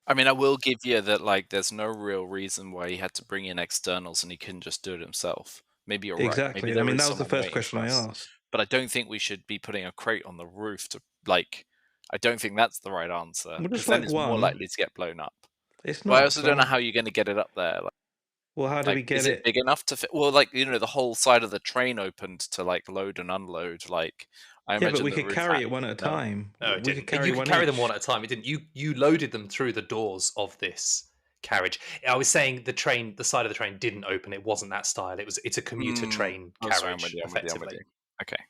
I mean, I will give you that. There's no real reason why he had to bring in externals, and he couldn't just do it himself. Maybe you're right. Exactly. Maybe that was the first question I asked. But I don't think we should be putting a crate on the roof to I don't think that's the right answer. Well, just then it's one. more likely to get blown up. It's not. But I also don't know how you're going to get it up there. Well, how do we get it? Is it big enough to fit? Well, the whole side of the train opened to load and unload. I imagine but we could carry it one at a time. No, it didn't. You could carry them one at a time. It didn't. You loaded them through the doors of this carriage. I was saying the side of the train didn't open. It wasn't that style. It's a commuter train carriage, effectively. Okay.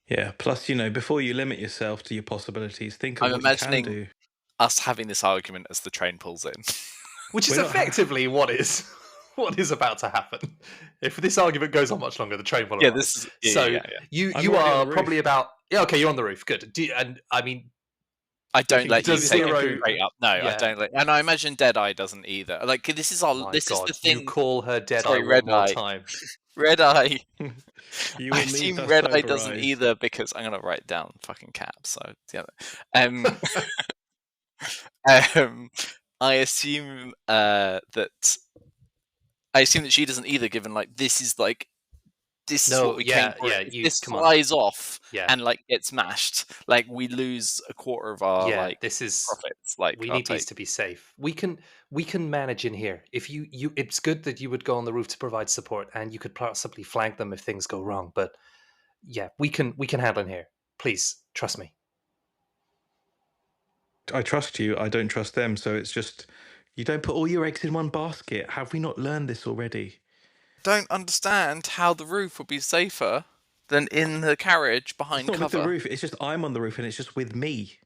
Yeah. Plus, before you limit yourself to your possibilities, think of what you can do. Us having this argument as the train pulls in. Which is We're not ha- effectively what is about to happen. If this argument goes on much longer, the train will Yeah, arrive. this is So yeah. I'm you already on are the roof. probably about okay. You're on the roof. Good. And I mean, I don't let you does take Zero- every crate up. No, I yeah. don't let. And I imagine Deadeye doesn't either. Like this is our. My This God, is the thing. you call her Deadeye Sorry, one Red more Eye. time. Red Eye. You I will need assume the Red Eye sober doesn't eyes. either because I'm gonna write down fucking caps. So yeah. I assume that she doesn't either. Given like this is like. This is what we came for. If this flies off and like gets smashed, like we lose a quarter of our this is profits. Like we need these to be safe. We can manage in here. If you it's good that you would go on the roof to provide support, and you could possibly flank them if things go wrong. But yeah, we can handle in here. Please trust me. I trust you. I don't trust them. So it's just you don't put all your eggs in one basket. Have we not learned this already? Don't understand how the roof would be safer than in the carriage behind It's not cover. with the roof. It's just I'm on the roof and it's just with me.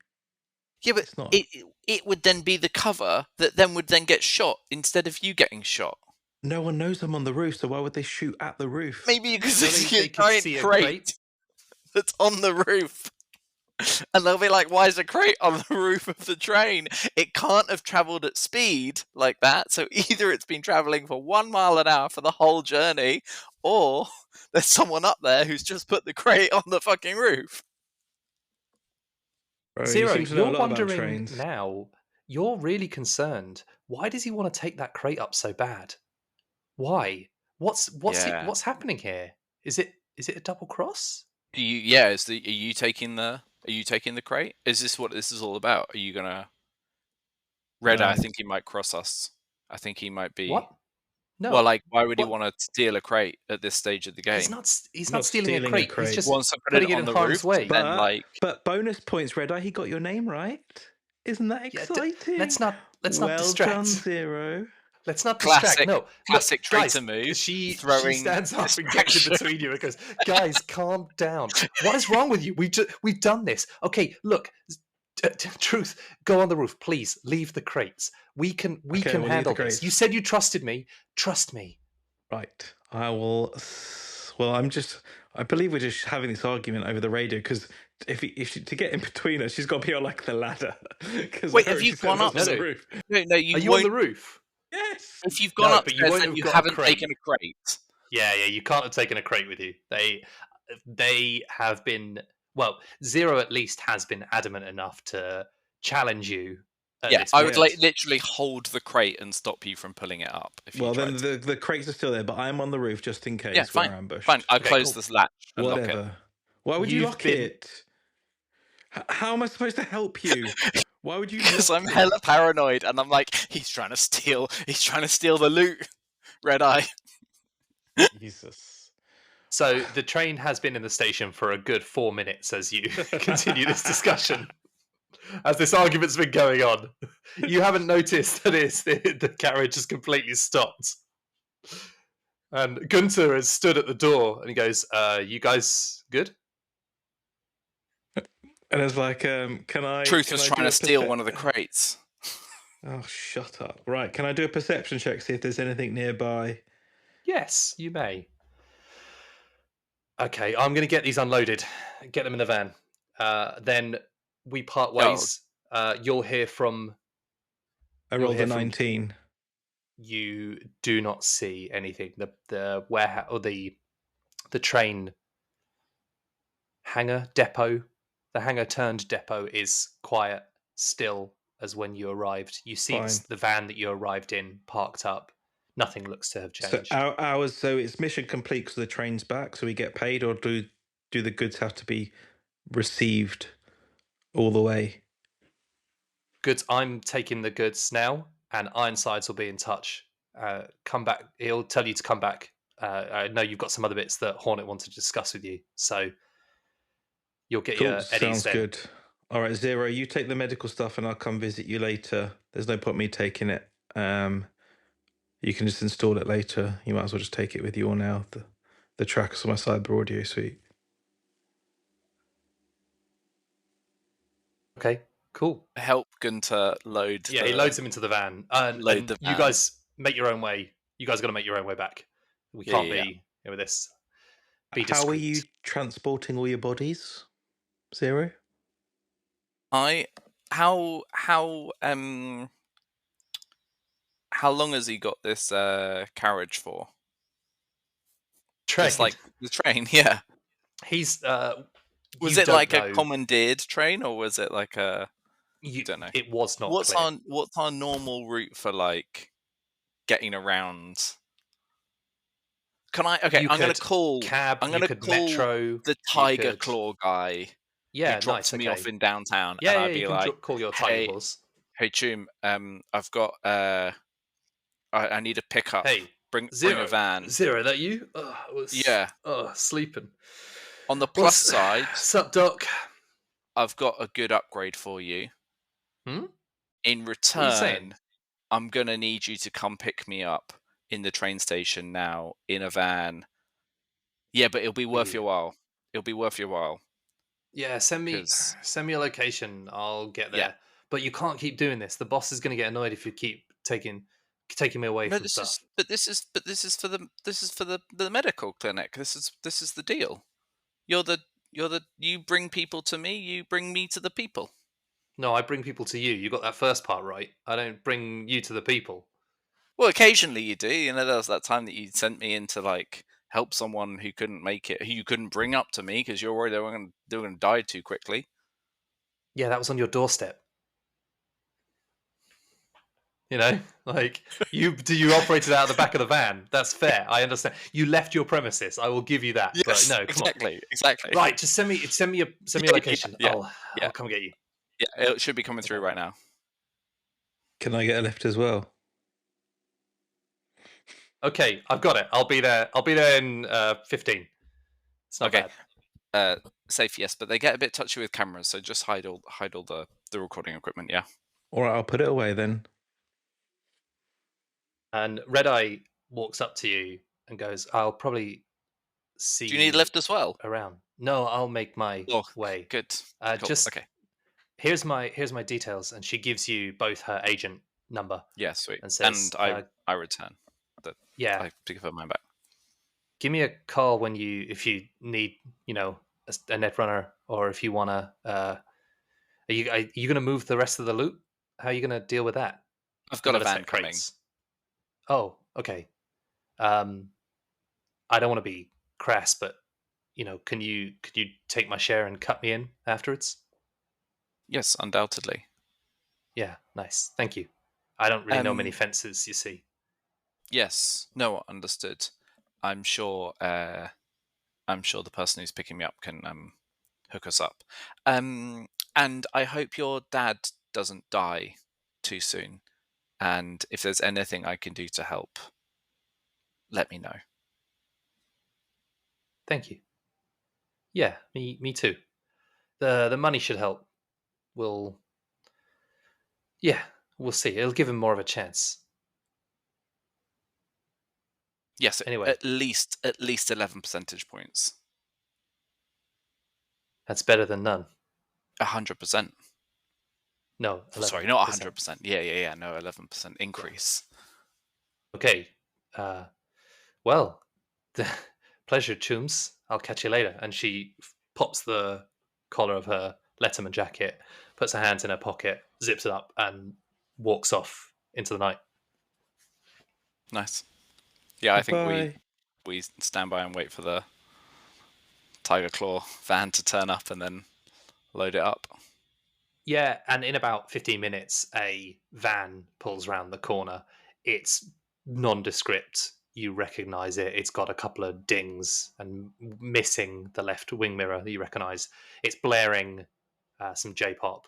Yeah, but it would then be the cover that then would then get shot instead of you getting shot. No one knows I'm on the roof, so why would they shoot at the roof? Maybe because they could see a crate that's on the roof. And they'll be like, why is a crate on the roof of the train? It can't have travelled at speed like that. So either it's been travelling for 1 mile an hour for the whole journey, or there's someone up there who's just put the crate on the fucking roof. Bro, Zero, you seem to know a you're lot about wondering trains. now. You're really concerned. Why does he want to take that crate up so bad? Why? What's happening here? Is it a double cross? Are you taking the crate? Is this what this is all about? Are you gonna Red Eye? I think he might cross us. I think he might be. What? No. Well, like, why would he want to steal a crate at this stage of the game? He's not stealing a crate. He's just wants to put putting it it on in the harm's roof. way. But bonus points, Red Eye. He got your name right. Isn't that exciting? Let's not well distract. Done, Zero. Let's not distract. No, classic guys, traitor move. She stands up and gets in between you and goes, "Guys, calm down. What is wrong with you? We've done this. Okay, look, Truth, go on the roof, please. Leave the crates. We can handle this. You said you trusted me. Trust me." Right. I will. Well, I believe we're just having this argument over the radio because if to get in between us, she's got to be on like the ladder. Wait, have you gone up on the roof? No, Are you on the roof? Yes. If you've gone upstairs and you haven't taken a crate. Yeah, you can't have taken a crate with you. They have been. Well, Zero at least has been adamant enough to challenge you. Yeah, I would literally hold the crate and stop you from pulling it up. Then the crates are still there, but I'm on the roof just in case. Yeah, fine. We're ambushed. Fine, I'll close this latch and lock it. Why would you lock it? How am I supposed to help you? Why would you? Because I'm hella paranoid, and I'm like, he's trying to steal the loot. Red Eye. Jesus. So the train has been in the station for a good 4 minutes as you continue this discussion. As this argument's been going on, you haven't noticed that the carriage has completely stopped. And Gunter has stood at the door and he goes, "You guys good?" And it's like, can I? Truth was trying to steal one of the crates. Oh, shut up! Right, can I do a perception check, see if there's anything nearby? Yes, you may. Okay, I'm going to get these unloaded, get them in the van. Then we part ways. You'll hear from. I rolled a 19. You do not see anything. The warehouse or the train hangar depot. The hangar turned depot is quiet, still as when you arrived. You see the van that you arrived in parked up. Nothing looks to have changed. So it's mission complete because the train's back, so we get paid, or do the goods have to be received all the way? Goods. I'm taking the goods now, and Ironsides will be in touch. Come back. He'll tell you to come back. I know you've got some other bits that Hornet wanted to discuss with you, so you'll get your eddies. Sounds good. All right, Zero, you take the medical stuff, and I'll come visit you later. There's no point me taking it. You can just install it later. You might as well just take it with you all now. The trackers on my cyber audio suite. Okay, Cool. help Gunter load. Yeah, he loads him into the van, and the you van. guys make your own way. You guys got to make your own way back. We can't Yeah. be with this. Be How are you discreet. transporting all your bodies, Zero? How long has he got this carriage for? Train. Just like the train, yeah. He's. Was You it don't like know. a commandeered train, or was it like a? You Don't know. It was not What's clear. our normal route for like getting around? Can I? Okay, You I'm gonna could call. cab. I'm You gonna could call metro. the You Tiger could. Claw guy who Yeah, drops nice. me Okay. off in downtown, Yeah, and yeah. I'd be You can like, call your Tiger "Hey, Claws. hey, Choom, I've got I need a pickup. Hey, bring Zero. a van." Zero, that you? I was. Yeah. Sleeping. On the plus side, Sup, Doc? I've got a good upgrade for you. Hmm? In What are you saying? return, I'm gonna need you to come pick me up in the train station now in a van. Yeah, but it'll be worth your while. It'll be worth your while. Yeah, send me 'Cause- a location. I'll get there. Yeah. But you can't keep doing this. The boss is going to get annoyed if you keep taking me away No, from this stuff. is for the medical clinic. This is the deal. You bring people to me. You bring me to the people. No, I bring people to you. You got that first part right. I don't bring you to the people. Well, occasionally you do. You know, there was that time that you sent me in to like help someone who couldn't make it, who you couldn't bring up to me because you're worried they were going to die too quickly. Yeah, that was on your doorstep. You know, like you operated out of the back of the van. That's fair. I understand. You left your premises. I will give you that. Yes, but no, come exactly. on. Right, just send me a location. Yeah, I'll come get you. Yeah, it should be coming through right now. Can I get a lift as well? Okay, I've got it. I'll be there in 15. It's not bad. Safe, yes, but they get a bit touchy with cameras, so just hide all the recording equipment. Yeah. All right, I'll put it away then. And Red Eye walks up to you and goes, "I'll probably see Do you need a lift as well? around." No, I'll make my way. Good. Cool. Just okay. Here's my details, and she gives you both her agent number. Yeah, sweet. And says, I return. Yeah, I pick up mine back. give me a call if you need, a net runner, or if you wanna. Are you gonna move the rest of the loot? How are you gonna deal with that? I've got a van Militech coming. crates. Oh, okay. I don't want to be crass, but could you take my share and cut me in afterwards? Yes, undoubtedly. Yeah, nice. Thank you. I don't really know many fences, you see. Yes. No, understood. I'm sure the person who's picking me up can hook us up. And I hope your dad doesn't die too soon. And if there's anything I can do to help, let me know. Thank you. Yeah, me too. The money should help. We'll see. It'll give him more of a chance. Yes, Anyway. at least 11 percentage points. That's better than none. 100%. No, 11%. Sorry, not 100%. Yeah. No, 11% increase. Okay. Well, pleasure, Chooms. I'll catch you later. And she pops the collar of her Letterman jacket, puts her hands in her pocket, zips it up, and walks off into the night. Nice. Yeah, I think Bye. we stand by and wait for the Tiger Claw van to turn up and then load it up. Yeah, and in about 15 minutes, a van pulls around the corner. It's nondescript. You recognize it. It's got a couple of dings and missing the left wing mirror that you recognize. It's blaring some J-pop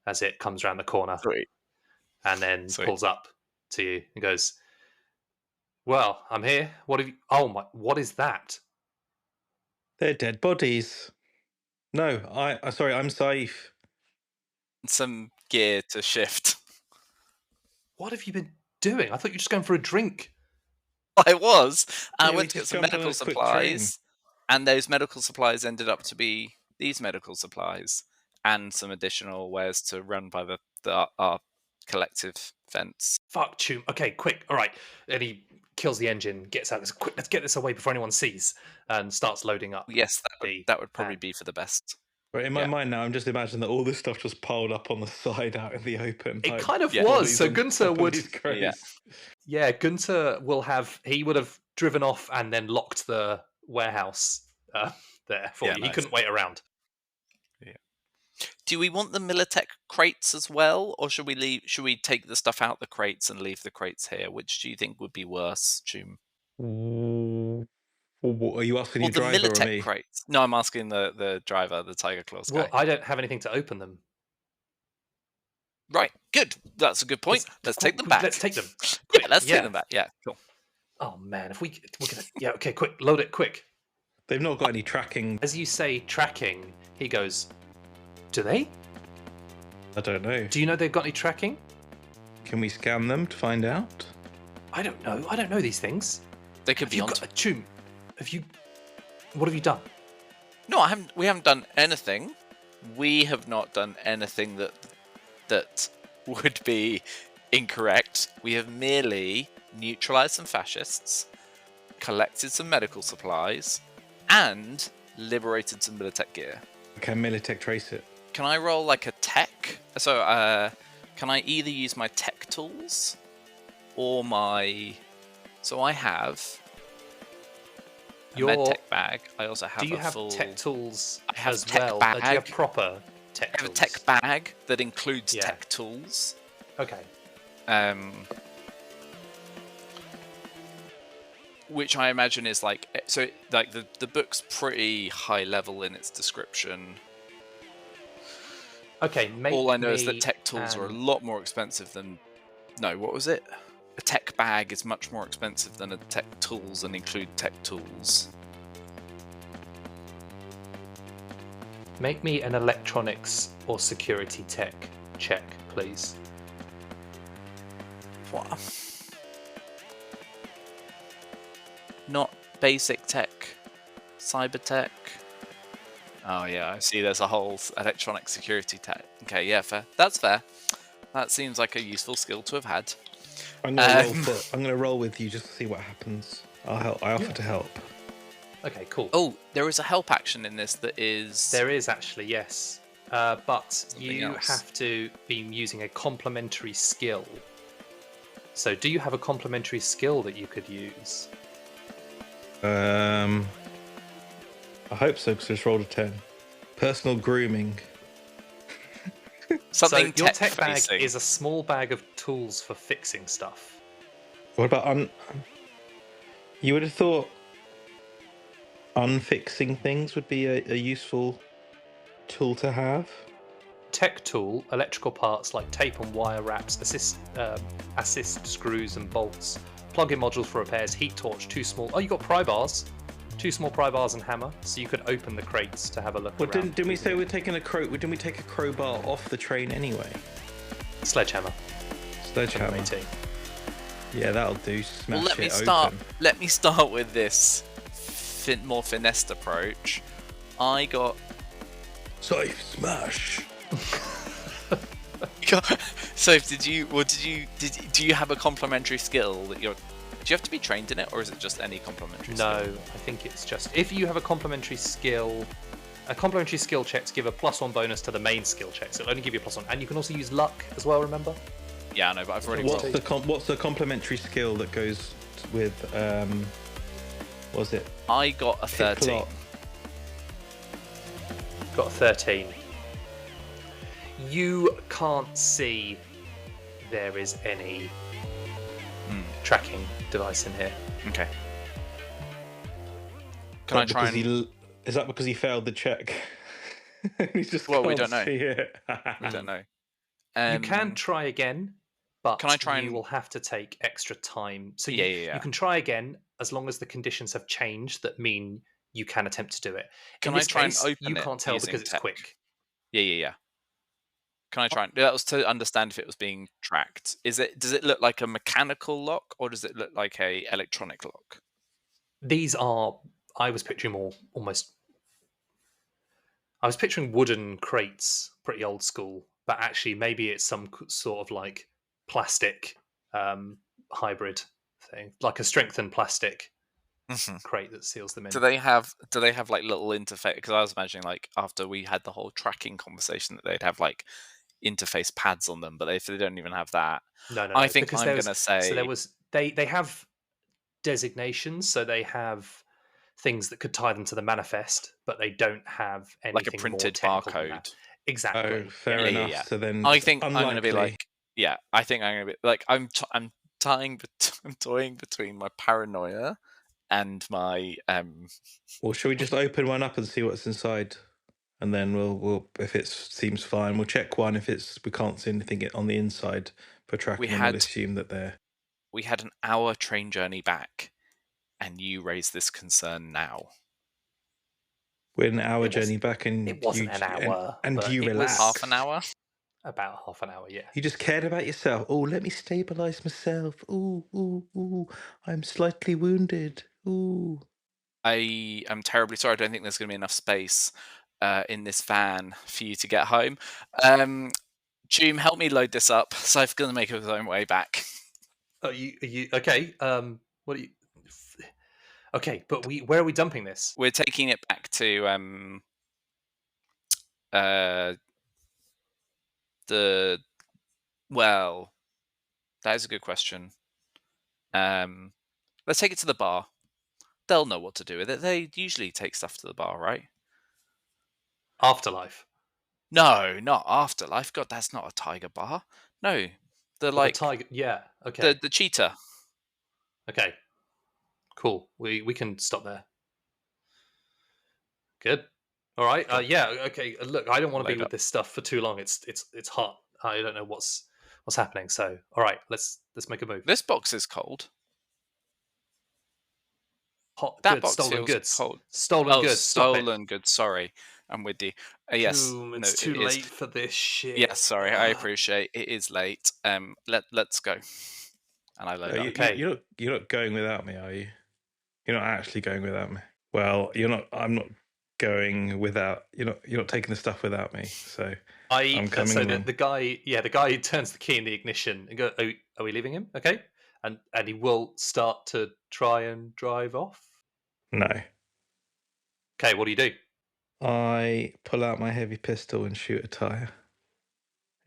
as it comes around the corner. Sweet. And then pulls up to you and goes, "Well, I'm here. What have you... Oh my, what is that?" They're dead bodies. No, sorry, I'm Saif. Some gear to shift. What have you been doing? I thought you were just going for a drink. I was. I Yeah, went to get some medical supplies, and those medical supplies ended up to be these medical supplies. and some additional wares to run by our collective fence. Fuck, Choom. Okay, quick. All right. And he kills the engine, gets out. Quick, let's get this away before anyone sees, and starts loading up. Yes, that would probably van. be for the best. But in my mind now, I'm just imagining that all this stuff just piled up on the side out in the open. It like kind of Yeah. was. bodies So on Gunter top of would. these crates. Yeah, Gunter will have. He would have driven off and then locked the warehouse there for Yeah, you. nice. He couldn't wait around. Do we want the Militech crates as well, or should we take the stuff out the crates and leave the crates here? Which do you think would be worse, Choom? Are you asking Well, your the driver or Militech me? crates. No, I'm asking the driver, the Tiger Claws Well, guy. I don't have anything to open them. Right, good. That's a good point. Let's take them back. Let's take them. Yeah, let's take them back. Yeah, cool. Oh man, we're gonna. Yeah, okay, quick, load it, quick. They've not got any tracking. As you say tracking, he goes, do they? I don't know. Do you know they've got any tracking? Can we scan them to find out? I don't know. I don't know these things. They could be on. Choom, what have you done? No, I haven't. We haven't done anything. We have not done anything that would be incorrect. We have merely neutralized some fascists, collected some medical supplies, and liberated some Militech gear. Can Militech trace it? Can I roll like a tech? So, can I either use my tech tools or my? So I have a medtech bag. I also have. Do you a have full... tech tools I have as tech well? bag. Do you have proper tech I have tools? a tech bag that includes tech tools. Okay. Which I imagine is like the book's pretty high level in its description. Okay, all I know is that tech tools are a lot more expensive than. No, what was it? A tech bag is much more expensive than a tech tools and include tech tools. Make me an electronics or security tech check, please. What? Not basic tech. Cyber tech. Oh yeah, I see there's a whole electronic security tech. Okay, yeah, fair. That's fair. That seems like a useful skill to have had. I'm gonna roll with you just to see what happens. I'll help. I offer to help. Okay, cool. Oh, there is a help action in this that is. There is actually, yes. But Something you else. have to be using a complementary skill. So do you have a complementary skill that you could use? I hope so, because I just rolled a 10. Personal grooming. Something so your tech bag facing. is a small bag of tools for fixing stuff. What about you would have thought unfixing things would be a useful tool to have. Tech tool, electrical parts like tape and wire wraps, assist screws and bolts, plug-in modules for repairs, heat torch, two small. Oh, you got pry bars, two small pry bars and hammer, so you could open the crates to have a look. Well, around. didn't we say we're taking Didn't we take a crowbar off the train anyway? Sledgehammer. Sledgehammer. Yeah, that'll do. Smash Well, open. Let me start with this more finessed approach. I got. Safe smash. So do you have a complementary skill that you're? Do you have to be trained in it, or is it just any complementary skill? No, I think it's just if you have a complementary skill. A complementary skill checks give a +1 bonus to the main skill checks. It'll only give you a +1, and you can also use luck as well. Remember? Yeah, I know, but I've already. What's the complementary skill that goes with? What was it? I got a 13. Got a 13. You can't see there is any tracking device in here. Okay. Can I try and? Is that because he failed the check? He just Well, we can't don't know. see it. I don't know. You can try again, but Can I try you and- will have to take extra time. So Yeah. you can try again as long as the conditions have changed that mean you can attempt to do it. Can In I this try and case, open you it can't tell using because it's tech? quick. Yeah. Can I try and? That was to understand if it was being tracked. Does it look like a mechanical lock, or does it look like a electronic lock? These are, I was picturing more almost I was picturing wooden crates, pretty old school, but actually maybe it's some sort of like plastic hybrid thing, like a strengthened plastic Mhm. crate that seals them Do in. they have like little interface? Because I was imagining like after we had the whole tracking conversation that they'd have like interface pads on them, but if they don't even have that, No, no, I no, think because I'm gonna there say was they have designations, so they have things that could tie them to the manifest, but they don't have like a anything more printed technical than that. barcode. Oh, Exactly. Yeah. fair Yeah, yeah, enough. yeah. So then I it's think I'm gonna be unlikely. like, yeah, I think I'm gonna be like, I'm I'm toying between my paranoia and my Or should we just open one up and see what's inside? And then we'll if it seems fine, we'll check one. If we can't see anything on the inside for we tracking, then we'll had assume that they're. we had an hour train journey back, and you raise this concern now. We're an hour It was. journey back, and It wasn't an hour, and but you it was Half an relaxed. hour. about half an hour. Yeah. You just cared about yourself. Oh, let me stabilize myself. Ooh, ooh, ooh. I'm slightly wounded. Ooh. I am terribly sorry. I don't think there's going to be enough space in this van for you to get home. Choom, help me load this up. So I'm going to make his own way back. Are you okay? What are you? Okay, but where are we dumping this? We're taking it back to the. Well, that is a good question. Let's take it to the bar. They'll know what to do with it. They usually take stuff to the bar, right? Afterlife. No, not Afterlife. God, that's not a tiger bar. No, the Well, the like tiger. Yeah. Okay. the cheetah. Okay. Cool. We can stop there. Good. All right. Cool. Yeah. Okay. Look, I don't want to be Load with up. this stuff for too long. It's hot. I don't know what's happening. So, all right. Let's make a move. This box is cold. Hot That goods. box Stolen feels goods. cold. Stolen Oh, goods. Stop it. stolen goods. Sorry, I'm with you. Yes, Boom. no, It's it too is. late for this shit. Yes, sorry. I appreciate it is late. Let's go. And I load up. Okay. You're not going without me, are you? You're not actually going without me. Well, you're not. I'm not going without. You're not taking the stuff without me. So I'm coming So along. the guy turns the key in the ignition and go, are we leaving him? Okay. And he will start to try and drive off. No. Okay, what do you do? I pull out my heavy pistol and shoot a tire.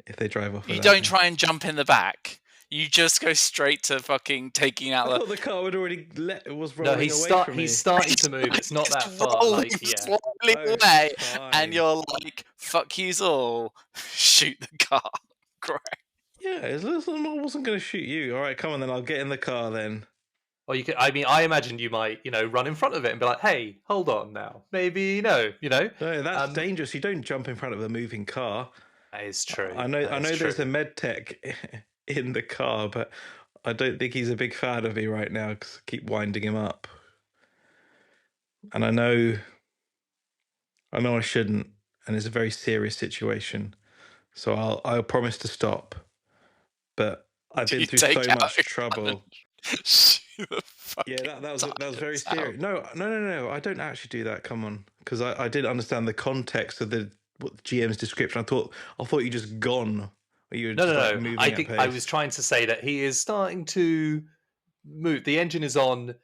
If they drive off You without don't me. try and jump in the back. You just go straight to fucking taking out I the. thought the car would already was No, rolling away from me. he's starting to move. It's not that far. rolling Like, yeah. slowly Oh, away, fine. and you're like, "Fuck yous all!" Shoot the car. Great. Yeah, I wasn't going to shoot you. All right, come on then. I'll get in the car then. Or you could. I mean, I imagined you might, run in front of it and be like, "Hey, hold on now. Maybe no." No, that's dangerous. You don't jump in front of a moving car. That is true. I know there's a med tech in the car, but I don't think he's a big fan of me right now because I keep winding him up. And I know I shouldn't, and it's a very serious situation. So I'll promise to stop. But I've been through so much trouble. Yeah, that was very serious. No, I don't actually do that. Come on, because I didn't understand the context of what the GM's description. I thought you just gone. Or you were No, just no, like no. moving I at think pace. I was trying to say that he is starting to move. The engine is on.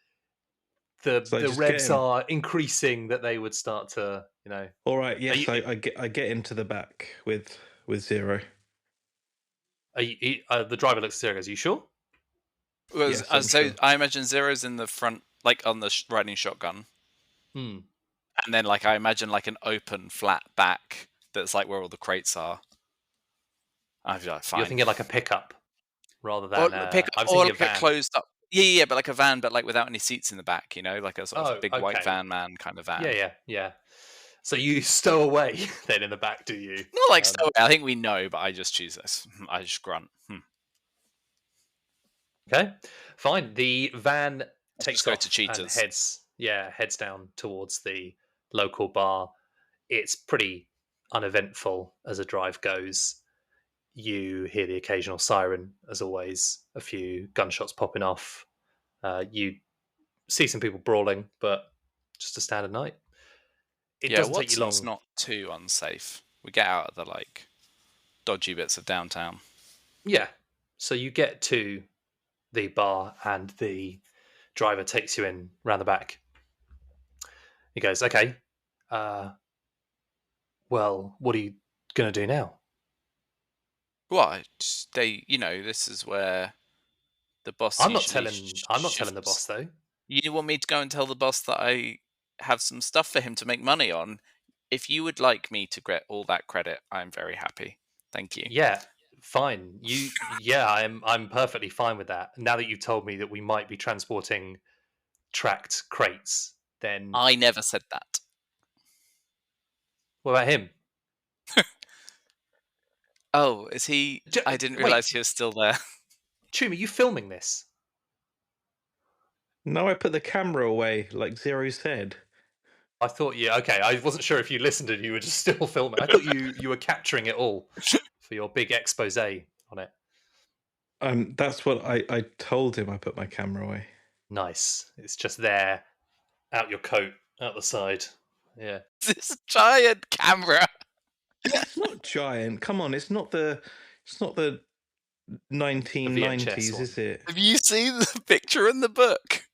The revs are increasing. That they would start to, All right. Yes, I get into the back with Zero. The driver looks serious. Are you sure? Yes, sure. I imagine Zero's in the front, like on the riding shotgun. Hmm. And then, like, I imagine like an open, flat back that's like where all the crates are. I'd be like, fine. You're thinking like a pickup rather than like a closed up. Yeah, but like a van, but like without any seats in the back. Like a sort of big white van man kind of van. Yeah. So you stow away then in the back, do you? Not like stow away. I think we know, but I just choose this. I just grunt. Okay, fine. The van takes off to Cheetahs. and heads down towards the local bar. It's pretty uneventful as a drive goes. You hear the occasional siren, as always, a few gunshots popping off. You see some people brawling, but just a standard night. it doesn't take you long. Watson's not too unsafe. We get out of the dodgy bits of downtown. Yeah. So you get to the bar and the driver takes you in round the back. He goes, okay, well, what are you going to do now? Well, this is where the boss I'm not usually telling the boss though. You want me to go and tell the boss that I have some stuff for him to make money on? If you would like me to get all that credit, I'm very happy. Thank you. Yeah, fine. I'm perfectly fine with that. Now that you've told me that we might be transporting tracked crates, then I never said that. what about him? Oh, is he? I didn't realize he was still there. Choom, are you filming this? No, I put the camera away, like Zero said. I thought okay. I wasn't sure if you listened and you were just still filming. I thought you were capturing it all for your big expose on it. That's what I told him. I put my camera away. Nice. It's just there, out your coat, out the side. Yeah. This giant camera. It's not giant. Come on, it's not the 1990s, is it? Have you seen the picture in the book?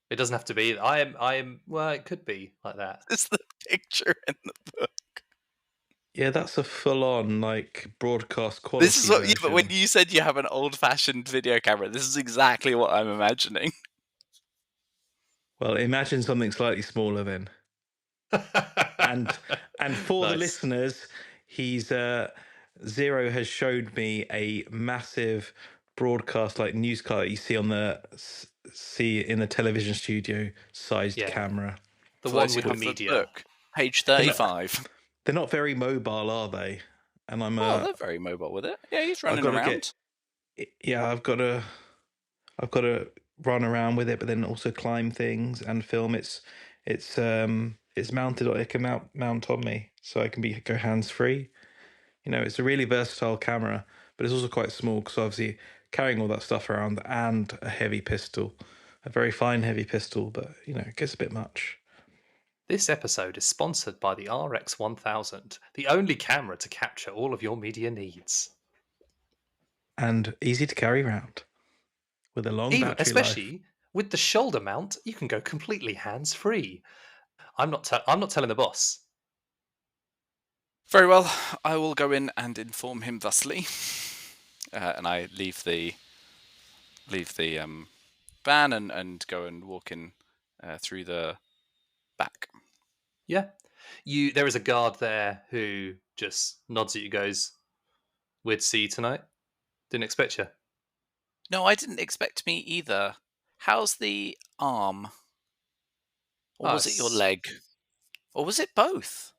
It doesn't have to be. I am. Well, it could be like that. It's the picture in the book. Yeah, that's a full-on broadcast quality. This is what. version. Yeah, but when you said you have an old-fashioned video camera, this is exactly what I'm imagining. Well, imagine something slightly smaller then. and for the listeners, he's Zero has showed me a massive broadcast news car that you see in the television studio sized camera. The one with the media. Book, page 35. They're not very mobile, are they? And they're very mobile with it. Yeah, he's running around. I've got to run around with it, but then also climb things and film. It's mounted. It can mount on me, so I can go hands free. It's a really versatile camera, but it's also quite small because obviously carrying all that stuff around and a heavy pistol, a very fine heavy pistol, but it gets a bit much. This episode is sponsored by the RX1000, the only camera to capture all of your media needs. And easy to carry around with a long battery especially life. With the shoulder mount, you can go completely hands-free. I'm not telling the boss. Very well, I will go in and inform him thusly, and I leave the van and go and walk in through the back. Yeah, there is a guard there who just nods at you, goes, "Weird to see you tonight. Didn't expect you." No, I didn't expect me either. How's the arm? Or was it your leg? Or was it both?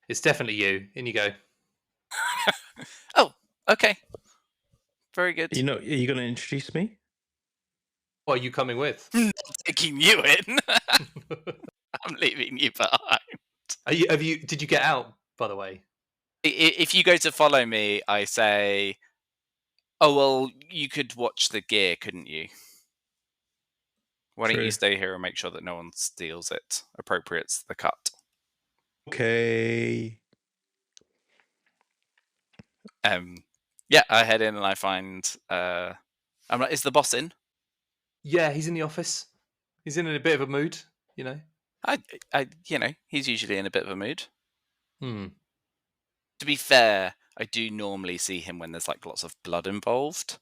It's definitely you. In you go. Oh, okay. Very good. Are you going to introduce me? What are you coming with? I'm not taking you in. I'm leaving you behind. Did you get out, by the way? If you go to follow me, I say, oh, well, you could watch the gear, couldn't you? Why don't you stay here and make sure that no one steals it? Appropriates the cut. Okay. Yeah, I head in and I find. I'm like, is the boss in? Yeah, he's in the office. He's in a bit of a mood, He's usually in a bit of a mood. To be fair, I do normally see him when there's lots of blood involved.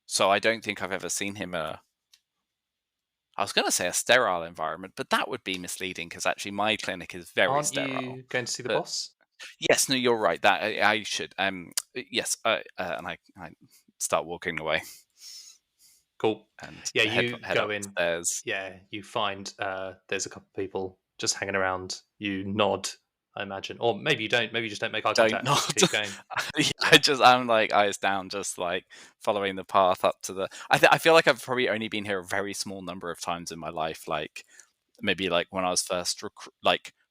So I don't think I've ever seen him I was going to say a sterile environment, but that would be misleading because actually my clinic is very sterile. Aren't you going to see the boss? Yes, no, you're right. That I should. Yes, and I start walking away. Cool. And you go upstairs. in. Yeah, you find there's a couple of people just hanging around. You nod, I imagine, or maybe you don't. Maybe you just don't make eye contact. Nod. Keep going. I'm eyes down, just following the path up to the. I feel like I've probably only been here a very small number of times in my life. Maybe when I was first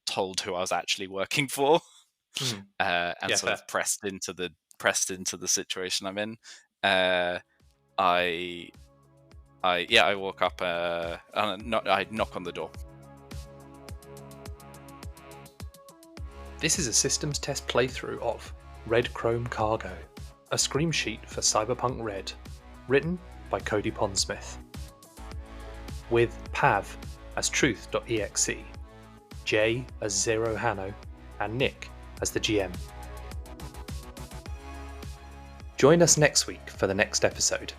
told who I was actually working for, and sort of pressed into the situation I'm in. I I walk up, I knock on the door. This is a systems test playthrough of Red Chrome Cargo, a Screamsheet for Cyberpunk Red, written by Cody Pondsmith. With Pav as truth.exe, Jay as Zero Hanno, and Nick as the GM. Join us next week for the next episode.